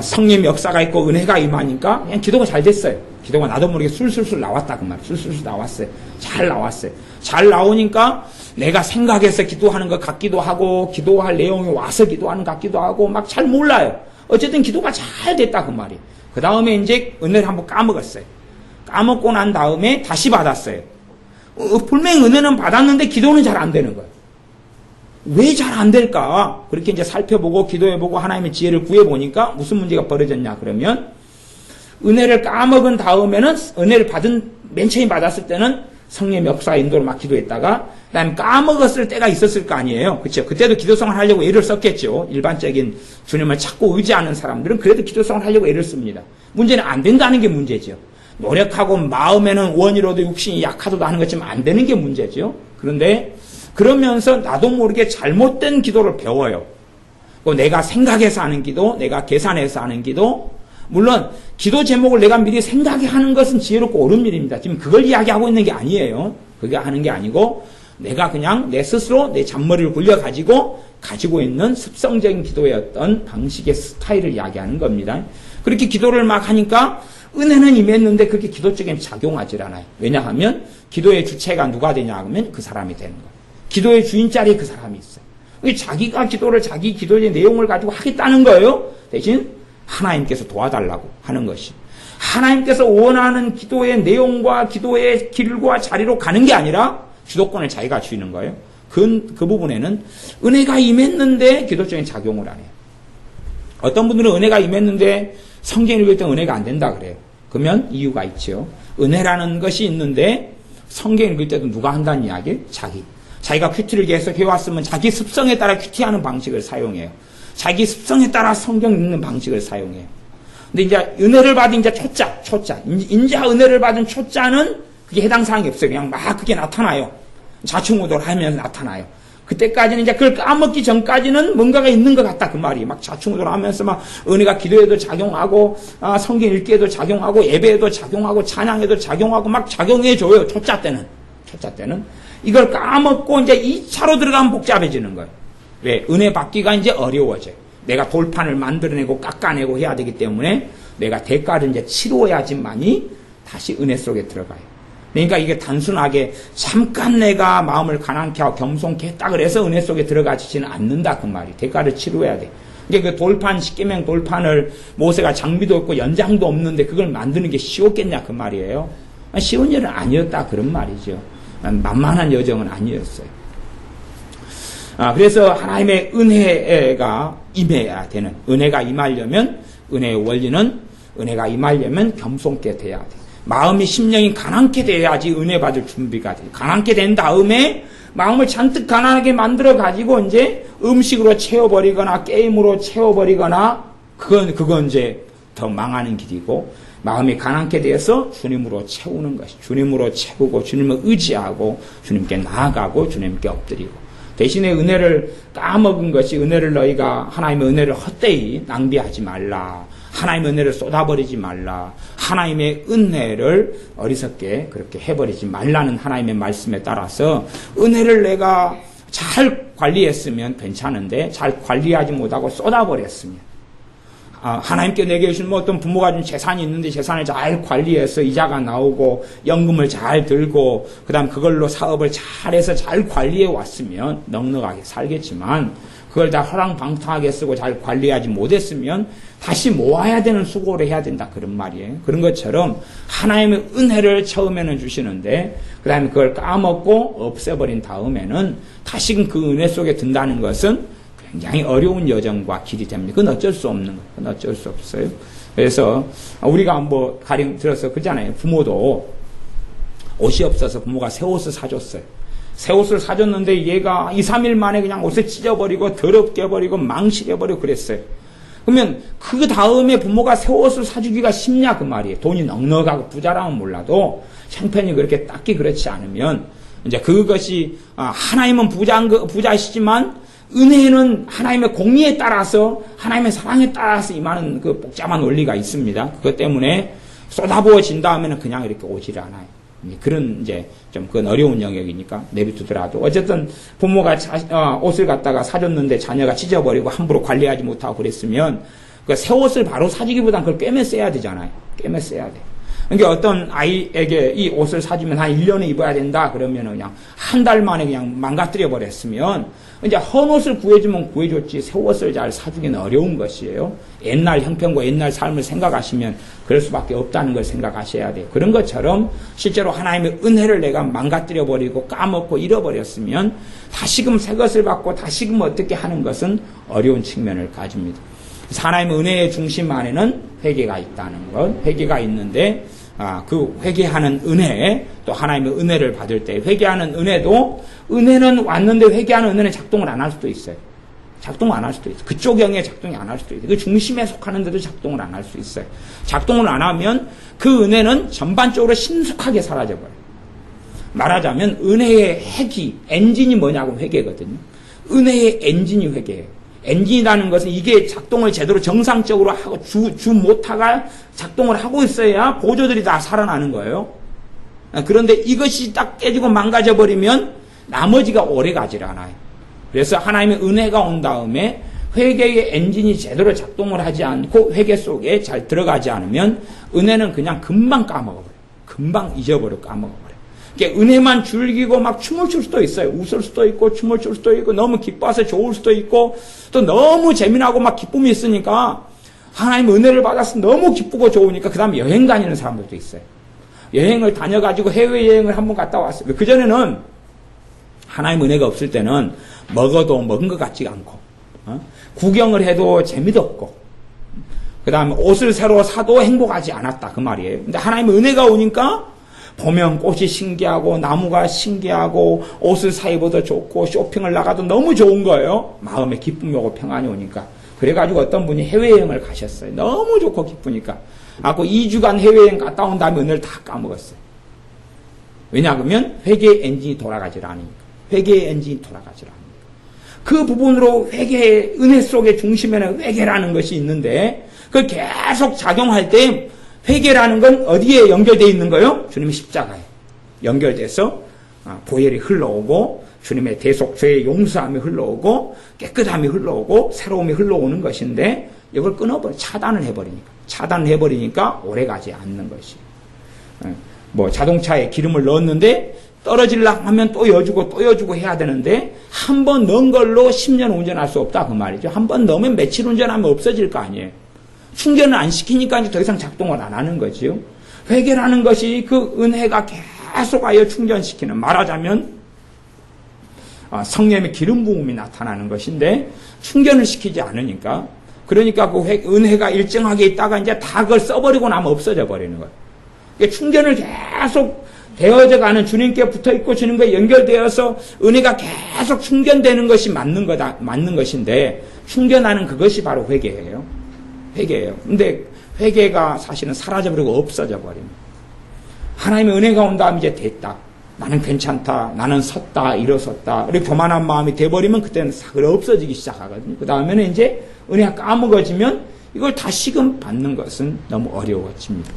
A: 성령의 역사가 있고 은혜가 임하니까 그냥 기도가 잘 됐어요. 기도가 나도 모르게 술술술 나왔다 그 말이에요. 술술술 나왔어요. 잘 나왔어요. 잘 나오니까 내가 생각해서 기도하는 것 같기도 하고, 기도할 내용이 와서 기도하는 것 같기도 하고, 막 잘 몰라요. 어쨌든 기도가 잘 됐다 그 말이에요. 그 다음에 이제 은혜를 한번 까먹었어요. 까먹고 난 다음에 다시 받았어요. 분명히 은혜는 받았는데 기도는 잘 안 되는 거예요. 왜 잘 안 될까? 그렇게 이제 살펴보고 기도해보고 하나님의 지혜를 구해보니까 무슨 문제가 벌어졌냐 그러면, 은혜를 까먹은 다음에는, 은혜를 맨 처음 받았을 때는 성령의 역사 인도로 막 기도했다가, 그 다음에 까먹었을 때가 있었을 거 아니에요. 그렇죠? 그때도 기도생활 하려고 애를 썼겠죠. 일반적인 주님을 찾고 의지하는 사람들은 그래도 기도생활 하려고 애를 씁니다. 문제는 안 된다는 게 문제죠. 노력하고 마음에는 원이로도 육신이 약하도도 하는 것지만 안 되는 게 문제죠. 그런데 그러면서 나도 모르게 잘못된 기도를 배워요. 내가 생각해서 하는 기도, 내가 계산해서 하는 기도, 물론 기도 제목을 내가 미리 생각하는 것은 지혜롭고 옳은 일입니다. 지금 그걸 이야기하고 있는 게 아니에요. 그게 하는 게 아니고, 내가 그냥 내 스스로 내 잔머리를 굴려가지고 가지고 있는 습성적인 기도의 어떤 방식의 스타일을 이야기하는 겁니다. 그렇게 기도를 막 하니까 은혜는 임했는데 그렇게 기도적인 작용하지 않아요. 왜냐하면 기도의 주체가 누가 되냐 하면 그 사람이 되는 거예요. 기도의 주인 자리에 그 사람이 있어요. 자기가 기도를 자기 기도의 내용을 가지고 하겠다는 거예요. 대신 하나님께서 도와달라고 하는 것이, 하나님께서 원하는 기도의 내용과 기도의 길과 자리로 가는 게 아니라 주도권을 자기가 쥐는 거예요. 그 부분에는 은혜가 임했는데 기도적인 작용을 안 해요. 어떤 분들은 은혜가 임했는데 성경 읽을 때 은혜가 안 된다 그래요. 그러면 이유가 있죠. 은혜라는 것이 있는데 성경 읽을 때도 누가 한다는 이야기? 자기가 큐티를 계속 해왔으면 자기 습성에 따라 큐티하는 방식을 사용해요. 자기 습성에 따라 성경 읽는 방식을 사용해요. 근데 이제 은혜를 받은 이제 초짜. 이제 은혜를 받은 초짜는 그게 해당 사항이 없어요. 그냥 막 그게 나타나요. 좌충우돌 하면서 나타나요. 그때까지는 이제 그걸 까먹기 전까지는 뭔가가 있는 것 같다 그 말이. 막 좌충우돌 하면서 막 은혜가 기도에도 작용하고 성경 읽기에도 작용하고 예배에도 작용하고 찬양에도 작용하고 막 작용해줘요. 초짜 때는 이걸 까먹고 이제 2차로 들어가면 복잡해지는 거예요. 왜? 은혜 받기가 이제 어려워져요. 내가 돌판을 만들어내고 깎아내고 해야 되기 때문에 내가 대가를 이제 치루어야지만이 다시 은혜 속에 들어가요. 그러니까 이게 단순하게 잠깐 내가 마음을 가난케 하고 겸손케 했다 그래서 은혜 속에 들어가지지는 않는다 그 말이. 대가를 치루어야 돼. 이게 그 돌판, 십계명 돌판을 모세가 장비도 없고 연장도 없는데 그걸 만드는 게 쉬웠겠냐 그 말이에요. 쉬운 일은 아니었다 그런 말이죠. 만만한 여정은 아니었어요. 그래서 하나님의 은혜가 임해야 되는, 은혜가 임하려면 은혜의 원리는 은혜가 임하려면 겸손케 돼야 돼. 마음이 심령이 가난케 돼야지 은혜 받을 준비가 돼. 가난케 된 다음에 마음을 잔뜩 가난하게 만들어 가지고 이제 음식으로 채워버리거나 게임으로 채워버리거나 그건 이제 더 망하는 길이고, 마음이 가난케 되어서 주님으로 채우는 것이, 주님으로 채우고 주님을 의지하고 주님께 나아가고 주님께 엎드리고, 대신에 은혜를 까먹은 것이, 은혜를 너희가 하나님의 은혜를 헛되이 낭비하지 말라. 하나님의 은혜를 쏟아버리지 말라. 하나님의 은혜를 어리석게 그렇게 해버리지 말라는 하나님의 말씀에 따라서 은혜를 내가 잘 관리했으면 괜찮은데 잘 관리하지 못하고 쏟아버렸으면, 하나님께 내게 주신 어떤 부모가 준 재산이 있는데 재산을 잘 관리해서 이자가 나오고 연금을 잘 들고 그 다음 그걸로 사업을 잘해서 잘 관리해 왔으면 넉넉하게 살겠지만, 그걸 다 허랑방탕하게 쓰고 잘 관리하지 못했으면 다시 모아야 되는 수고를 해야 된다 그런 말이에요. 그런 것처럼 하나님의 은혜를 처음에는 주시는데 그 다음에 그걸 까먹고 없애버린 다음에는 다시금 그 은혜 속에 든다는 것은 굉장히 어려운 여정과 길이 됩니다. 그건 어쩔 수 없는 거예요. 그건 어쩔 수 없어요. 그래서 우리가 뭐 가령 들어서 그러잖아요. 부모도 옷이 없어서 부모가 새 옷을 사줬어요. 새 옷을 사줬는데 얘가 2, 3일 만에 그냥 옷을 찢어버리고 더럽게 버리고 망실해버리고 그랬어요. 그러면 그 다음에 부모가 새 옷을 사주기가 쉽냐 그 말이에요. 돈이 넉넉하고 부자라면 몰라도 형편이 그렇게 딱히 그렇지 않으면 이제 그것이 하나님은 부자시지만 은혜는 하나님의 공의에 따라서, 하나님의 사랑에 따라서 임하는 그 복잡한 원리가 있습니다. 그것 때문에 쏟아부어진 다음에는 그냥 이렇게 오질 않아요. 그런 이제 좀 그건 어려운 영역이니까 내비두더라도 어쨌든 부모가 옷을 갖다가 사줬는데 자녀가 찢어버리고 함부로 관리하지 못하고 그랬으면 그 새 옷을 바로 사주기보단 그걸 꿰매 써야 되잖아요. 꿰매 써야 돼. 그러니까 어떤 아이에게 이 옷을 사주면 한 1년에 입어야 된다 그러면 그냥 한 달 만에 그냥 망가뜨려 버렸으면 이제 헌 옷을 구해주면 구해줬지 새 옷을 잘 사주기는 어려운 것이에요. 옛날 형편과 옛날 삶을 생각하시면 그럴 수밖에 없다는 걸 생각하셔야 돼요. 그런 것처럼 실제로 하나님의 은혜를 내가 망가뜨려 버리고 까먹고 잃어버렸으면 다시금 새 것을 받고 다시금 어떻게 하는 것은 어려운 측면을 가집니다. 하나님의 은혜의 중심 안에는 회개가 있다는 것, 회개가 있는데 그 회개하는 은혜, 또 하나님의 은혜를 받을 때 회개하는 은혜도, 은혜는 왔는데 회개하는 은혜는 작동을 안 할 수도 있어요. 작동을 안 할 수도 있어요. 그쪽 영에 작동이 안 할 수도 있어요. 그 중심에 속하는데도 작동을 안 할 수 있어요. 작동을 안 하면 그 은혜는 전반적으로 신속하게 사라져버려요. 말하자면 은혜의 핵이, 엔진이 뭐냐고 회개거든요. 은혜의 엔진이 회개예요. 엔진이라는 것은 이게 작동을 제대로 정상적으로 하고 주 모터가 작동을 하고 있어야 보조들이 다 살아나는 거예요. 그런데 이것이 딱 깨지고 망가져 버리면 나머지가 오래 가질 않아요. 그래서 하나님의 은혜가 온 다음에 회개의 엔진이 제대로 작동을 하지 않고 회개 속에 잘 들어가지 않으면 은혜는 그냥 금방 까먹어버려요. 금방 잊어버려 까먹어버려요. 은혜만 즐기고 막 춤을 출 수도 있어요. 웃을 수도 있고 춤을 출 수도 있고 너무 기뻐서 좋을 수도 있고 또 너무 재미나고 막 기쁨이 있으니까 하나님의 은혜를 받아서 너무 기쁘고 좋으니까 그 다음에 여행 다니는 사람들도 있어요. 여행을 다녀가지고 해외여행을 한번 갔다 왔어요. 그전에는 하나님의 은혜가 없을 때는 먹어도 먹은 것 같지가 않고 구경을 해도 재미도 없고 그 다음에 옷을 새로 사도 행복하지 않았다 그 말이에요. 근데 하나님의 은혜가 오니까 보면 꽃이 신기하고 나무가 신기하고 옷을 사 입어도 좋고 쇼핑을 나가도 너무 좋은 거예요. 마음에 기쁨이 오고 평안이 오니까. 그래가지고 어떤 분이 해외여행을 가셨어요. 너무 좋고 기쁘니까. 하고 2주간 해외여행 갔다 온 다음에 은혜를 다 까먹었어요. 왜냐하면 회개의 엔진이 돌아가질 않으니까. 회개의 엔진이 돌아가질 않으니까. 그 부분으로 회개의 은혜 속의 중심에는 회개라는 것이 있는데 그 계속 작용할 때 회개라는 건 어디에 연결되어 있는 거예요? 주님의 십자가에 연결돼서 보혈이 흘러오고 주님의 대속 죄의 용서함이 흘러오고 깨끗함이 흘러오고 새로움이 흘러오는 것인데 이걸 차단을 해버리니까 오래가지 않는 것이. 뭐 자동차에 기름을 넣었는데 떨어지려고 하면 또 여주고 해야 되는데 한 번 넣은 걸로 10년 운전할 수 없다 그 말이죠. 한 번 넣으면 며칠 운전하면 없어질 거 아니에요. 충전을 안 시키니까 이제 더 이상 작동을 안 하는 거지요. 회개라는 것이 그 은혜가 계속하여 충전시키는, 말하자면 성령의 기름 부음이 나타나는 것인데 충전을 시키지 않으니까, 그러니까 그 은혜가 일정하게 있다가 이제 다 그걸 써버리고 나면 없어져 버리는 거예요. 그러니까 충전을 계속 되어져 가는, 주님께 붙어 있고 주님과 연결되어서 은혜가 계속 충전되는 것이 맞는 것인데 충전하는 그것이 바로 회개예요. 근데 회개가 사실은 사라져버리고 없어져 버립니다. 하나님의 은혜가 온 다음에 이제 됐다. 나는 괜찮다. 나는 섰다. 일어섰다. 이렇게 교만한 마음이 돼버리면 그때는 사그러 없어지기 시작하거든요. 그 다음에는 이제 은혜가 까먹어지면 이걸 다시금 받는 것은 너무 어려워집니다.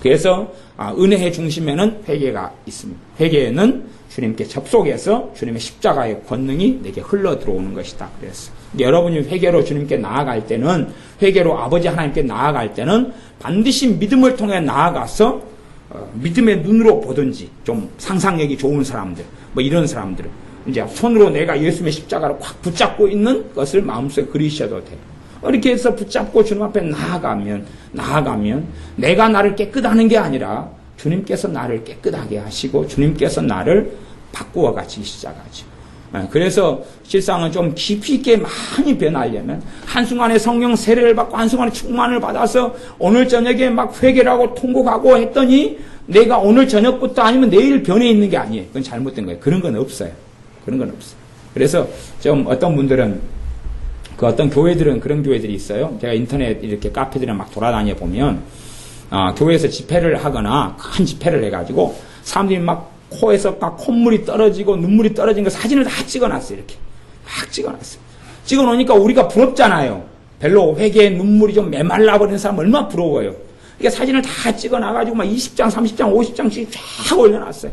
A: 그래서 은혜의 중심에는 회개가 있습니다. 회개는 주님께 접속해서 주님의 십자가의 권능이 내게 흘러 들어오는 것이다. 그래서 여러분이 회개로 주님께 나아갈 때는, 회개로 아버지 하나님께 나아갈 때는 반드시 믿음을 통해 나아가서 믿음의 눈으로 보든지, 좀 상상력이 좋은 사람들, 뭐 이런 사람들은 이제 손으로 내가 예수님의 십자가를 꽉 붙잡고 있는 것을 마음속에 그리셔도 돼요. 이렇게 해서 붙잡고 주님 앞에 나아가면 내가 나를 깨끗하는 게 아니라 주님께서 나를 깨끗하게 하시고 주님께서 나를 바꾸어 가시기 시작하죠. 그래서 실상은 좀 깊이 있게 많이 변하려면 한순간에 성령 세례를 받고 한순간에 충만을 받아서 오늘 저녁에 막 회개를 하고 통곡하고 했더니 내가 오늘 저녁부터 아니면 내일 변해 있는 게 아니에요. 그건 잘못된 거예요. 그런 건 없어요. 그래서 좀 어떤 분들은, 그 어떤 교회들은 그런 교회들이 있어요. 제가 인터넷 이렇게 카페들에 막 돌아다녀 보면 교회에서 집회를 하거나 큰 집회를 해가지고 사람들이 막 코에서 막 콧물이 떨어지고 눈물이 떨어진 거 사진을 다 찍어놨어요. 이렇게 막 찍어놨어요. 찍어놓으니까 우리가 부럽잖아요. 별로 회개에 눈물이 좀 메말라버리는 사람 얼마나 부러워요. 그러니까 사진을 다 찍어놔가지고 막 20장, 30장, 50장씩 쫙 올려놨어요.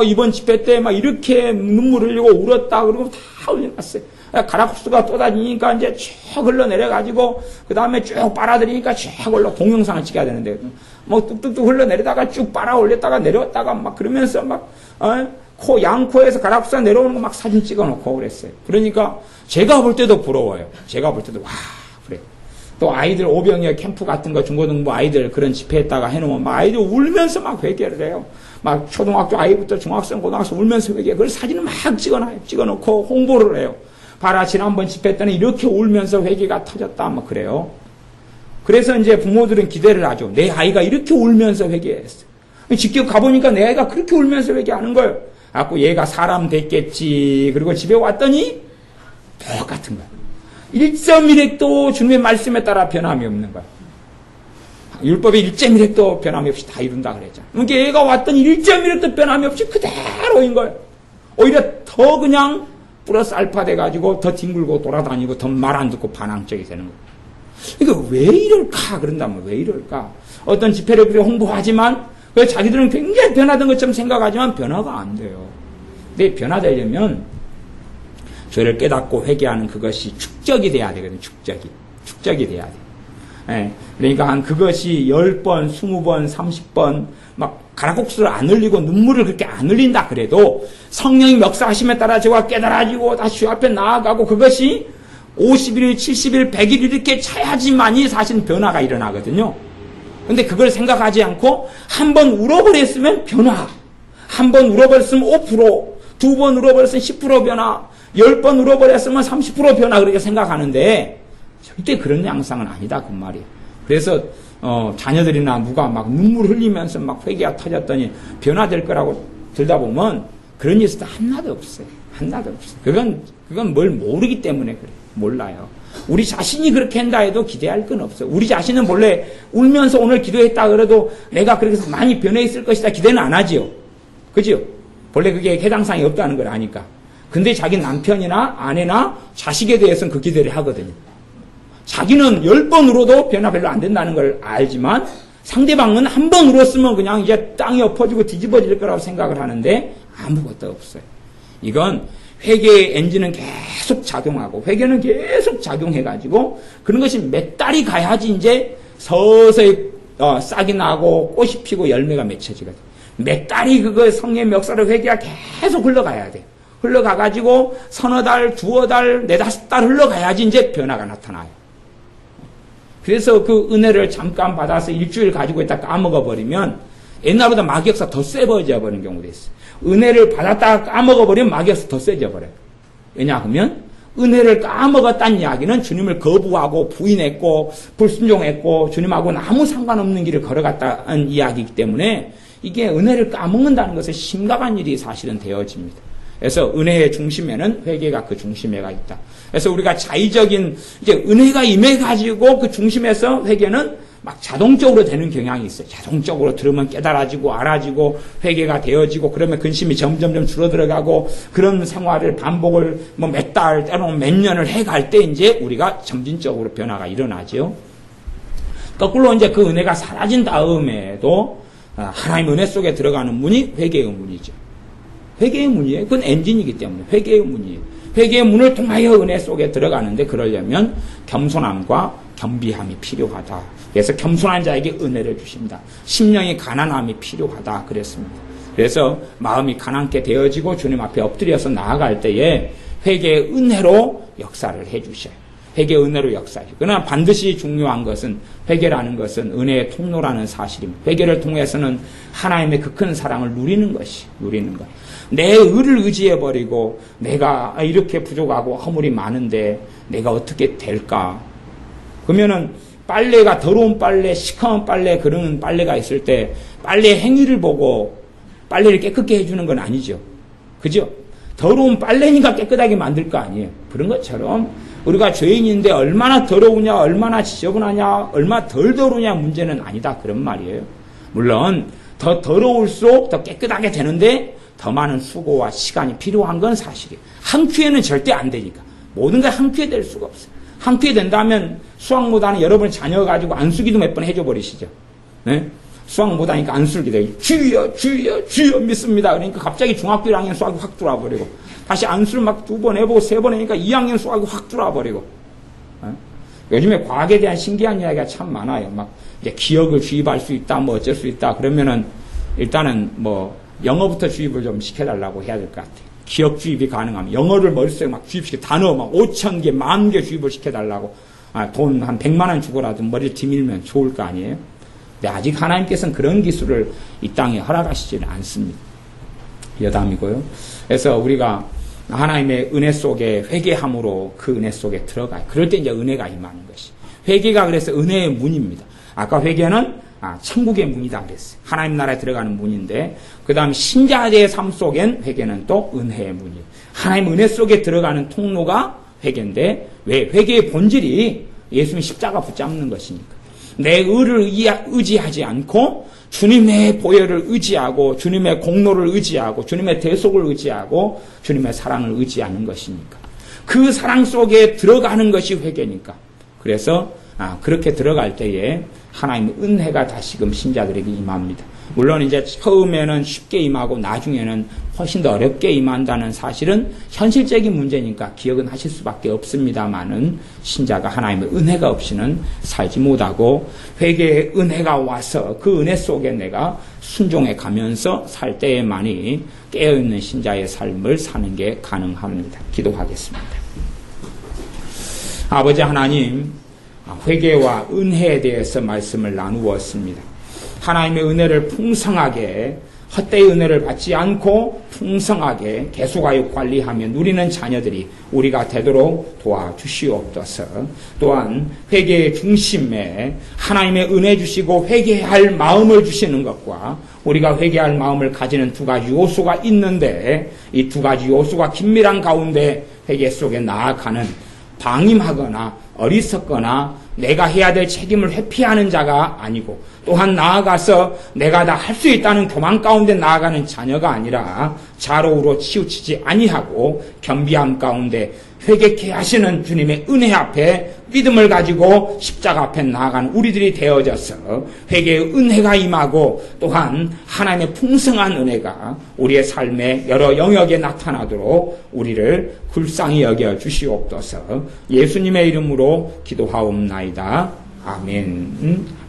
A: 이번 집회 때 막 이렇게 눈물 흘리고 울었다 그러고 다 올려놨어요. 가락국수가 쏟아지니까 이제 쭉 흘러내려가지고 그 다음에 쭉 빨아들이니까 쭉 동영상을 찍어야 되는데 뭐 뚝뚝뚝 흘러내리다가 쭉 빨아 올렸다가 내려왔다가 막 그러면서 막 양코에서 가락국수가 내려오는 거 막 사진 찍어놓고 그랬어요. 그러니까 제가 볼 때도 부러워요. 제가 볼 때도 와 그래. 또 아이들 오병이어 캠프 같은 거 중고등부 아이들 그런 집회했다가 해놓으면 막 아이들 울면서 막 회개를 해요. 막 초등학교 아이부터 중학생 고등학생 울면서 회개. 그걸 사진을 막 찍어놓고 홍보를 해요. 봐라, 지난번 집회 때는 이렇게 울면서 회개가 터졌다, 뭐 그래요. 그래서 이제 부모들은 기대를 하죠. 내 아이가 이렇게 울면서 회개했어. 직접 가보니까 내 아이가 그렇게 울면서 회개하는 거예요. 그래갖고 얘가 사람 됐겠지. 그리고 집에 왔더니 똑같은 거야. 1.1핵도 주님의 말씀에 따라 변함이 없는 거야. 율법의 1.1핵도 변함이 없이 다 이룬다 그랬잖아. 그러니까 얘가 왔더니 1.1핵도 변함이 없이 그대로인 거예요. 오히려 더 그냥 플러스 알파 돼가지고 더 뒹굴고 돌아다니고 더 말 안 듣고 반항적이 되는 거예요. 그러니까 왜 이럴까? 그런다면 왜 이럴까? 어떤 집회를 그렇게 홍보하지만 자기들은 굉장히 변화된 것처럼 생각하지만 변화가 안 돼요. 근데 변화되려면 죄를 깨닫고 회개하는 그것이 축적이 돼야 되거든요. 축적이 돼야 돼요. 예, 그러니까 그것이 10번, 20번, 30번 막 가락국수를 안 흘리고 눈물을 그렇게 안 흘린다 그래도 성령이 역사하심에 따라 제가 깨달아지고 다시 주 앞에 나아가고 그것이 50일, 70일, 100일 이렇게 차야지만이 사실 변화가 일어나거든요. 근데 그걸 생각하지 않고 한 번 울어버렸으면 변화, 한 번 울어버렸으면 5%, 두 번 울어버렸으면 10% 변화, 10번 울어버렸으면 30% 변화 그렇게 생각하는데 절대 그런 양상은 아니다 그 말이에요. 그래서 자녀들이나 누가 막 눈물 흘리면서 막 회개가 터졌더니 변화될 거라고 들다 보면 그런 일이 하나도 없어요. 하나도 없어요. 그건 뭘 모르기 때문에 그래. 몰라요. 우리 자신이 그렇게 한다 해도 기대할 건 없어요. 우리 자신은 원래 울면서 오늘 기도했다 그래도 내가 그렇게 해서 많이 변해 있을 것이다 기대는 안 하지요. 그죠? 원래 그게 해당사항이 없다는 걸 아니까. 근데 자기 남편이나 아내나 자식에 대해서는 그 기대를 하거든요. 자기는 10번 울어도 변화 별로 안 된다는 걸 알지만 상대방은 한 번 울었으면 그냥 이제 땅이 엎어지고 뒤집어질 거라고 생각을 하는데 아무것도 없어요. 이건 회개의 엔진은 계속 작용하고 회개는 계속 작용해가지고 그런 것이 몇 달이 가야지 이제 서서히 싹이 나고 꽃이 피고 열매가 맺혀지거든. 몇 달이 그거 성령의 역사를 회개가 계속 흘러가야 돼. 흘러가가지고 서너 달, 두어 달, 네다섯 달 흘러가야지 이제 변화가 나타나요. 그래서 그 은혜를 잠깐 받아서 일주일 가지고 있다 까먹어버리면 옛날보다 마귀역사 더 세버져 버리는 경우도 있어요. 은혜를 받았다가 까먹어버리면 마귀역사 더 세져 버려요. 왜냐하면 은혜를 까먹었다는 이야기는 주님을 거부하고 부인했고 불순종했고 주님하고는 아무 상관없는 길을 걸어갔다는 이야기이기 때문에 이게 은혜를 까먹는다는 것은 심각한 일이 사실은 되어집니다. 그래서 은혜의 중심에는 회개가 그 중심에가 있다. 그래서 우리가 자의적인 이제 은혜가 임해가지고 그 중심에서 회개는 막 자동적으로 되는 경향이 있어요. 자동적으로 들으면 깨달아지고 알아지고 회개가 되어지고 그러면 근심이 점점점 줄어들어가고 그런 생활을 반복을 뭐 몇 달, 때로는 몇 년을 해갈 때 이제 우리가 점진적으로 변화가 일어나죠. 거꾸로 이제 그 은혜가 사라진 다음에도 하나님 은혜 속에 들어가는 문이 회개의 문이죠. 회개의 문이에요. 그건 엔진이기 때문에 회개의 문이에요. 회개의 문을 통하여 은혜 속에 들어가는데 그러려면 겸손함과 겸비함이 필요하다. 그래서 겸손한 자에게 은혜를 주신다. 심령이 가난함이 필요하다 그랬습니다. 그래서 마음이 가난케 되어지고 주님 앞에 엎드려서 나아갈 때에 회개의 은혜로 역사를 해주셔요. 회개의 은혜로 역사해요. 그러나 반드시 중요한 것은 회개라는 것은 은혜의 통로라는 사실입니다. 회개를 통해서는 하나님의 그 큰 사랑을 누리는 것. 내 의를 의지해버리고 내가 이렇게 부족하고 허물이 많은데 내가 어떻게 될까? 그러면은 빨래가 더러운 빨래, 시커먼 빨래 그런 빨래가 있을 때 빨래 행위를 보고 빨래를 깨끗게 해주는 건 아니죠. 그죠? 더러운 빨래니까 깨끗하게 만들 거 아니에요. 그런 것처럼 우리가 죄인인데 얼마나 더러우냐, 얼마나 지저분하냐, 얼마나 덜 더러우냐 문제는 아니다. 그런 말이에요. 물론 더 더러울수록 더 깨끗하게 되는데 더 많은 수고와 시간이 필요한 건 사실이에요. 한 큐에는 절대 안 되니까. 모든 게 한 큐에 될 수가 없어요. 한 큐에 된다면 수학 못하는 여러분 자녀 가지고 안수기도 몇 번 해줘 버리시죠. 네? 수학 못하니까 안수기도 주여 주여 주여 믿습니다. 그러니까 갑자기 중학교 1학년 수학이 확 들어와 버리고 다시 안수를 막 2번 해보고 3번 하니까 2학년 수학이 확 들어와 버리고. 요즘에 과학에 대한 신기한 이야기가 참 많아요. 막 이제 기억을 주입할 수 있다, 뭐 어쩔 수 있다. 그러면은 일단은 뭐 영어부터 주입을 좀 시켜달라고 해야 될 것 같아요. 기억 주입이 가능하면 영어를 머릿속에 막 주입시켜 단어 막 5,000개, 10,000개 주입을 시켜달라고 돈 한 100만 원 주고라도 머리를 디밀면 좋을 거 아니에요. 근데 아직 하나님께서는 그런 기술을 이 땅에 허락하시지는 않습니다. 여담이고요. 그래서 우리가 하나님의 은혜 속에 회개함으로 그 은혜 속에 들어가요. 그럴 때 이제 은혜가 임하는 것이. 회개가 그래서 은혜의 문입니다. 아까 회개는 천국의 문이다 그랬어요. 하나님 나라에 들어가는 문인데 그 다음 신자의 삶 속엔 회개는 또 은혜의 문이에요. 하나님 은혜 속에 들어가는 통로가 회개인데 왜? 회개의 본질이 예수님 십자가 붙잡는 것이니까. 내 의를 의지하지 않고 주님의 보혈을 의지하고 주님의 공로를 의지하고 주님의 대속을 의지하고 주님의 사랑을 의지하는 것이니까. 그 사랑 속에 들어가는 것이 회개니까. 그래서 그렇게 들어갈 때에 하나님의 은혜가 다시금 신자들에게 임합니다. 물론 이제 처음에는 쉽게 임하고 나중에는 훨씬 더 어렵게 임한다는 사실은 현실적인 문제니까 기억은 하실 수밖에 없습니다만은 신자가 하나님의 은혜가 없이는 살지 못하고 회개의 은혜가 와서 그 은혜 속에 내가 순종해 가면서 살 때에만이 깨어있는 신자의 삶을 사는 게 가능합니다. 기도하겠습니다. 아버지 하나님, 회개와 은혜에 대해서 말씀을 나누었습니다. 하나님의 은혜를 풍성하게 헛되이 은혜를 받지 않고 풍성하게 계속하여 관리하며 누리는 자녀들이 우리가 되도록 도와주시옵소서. 또한 회개의 중심에 하나님의 은혜 주시고 회개할 마음을 주시는 것과 우리가 회개할 마음을 가지는 두 가지 요소가 있는데, 이 두 가지 요소가 긴밀한 가운데 회개 속에 나아가는, 방임하거나 어리석거나 내가 해야 될 책임을 회피하는 자가 아니고, 또한 나아가서 내가 다 할 수 있다는 교만 가운데 나아가는 자녀가 아니라 좌로우로 치우치지 아니하고 겸비함 가운데 회개케 하시는 주님의 은혜 앞에 믿음을 가지고 십자가 앞에 나아가는 우리들이 되어져서 회개의 은혜가 임하고, 또한 하나님의 풍성한 은혜가 우리의 삶의 여러 영역에 나타나도록 우리를 불쌍히 여겨 주시옵소서. 예수님의 이름으로 기도하옵나이다. 아멘.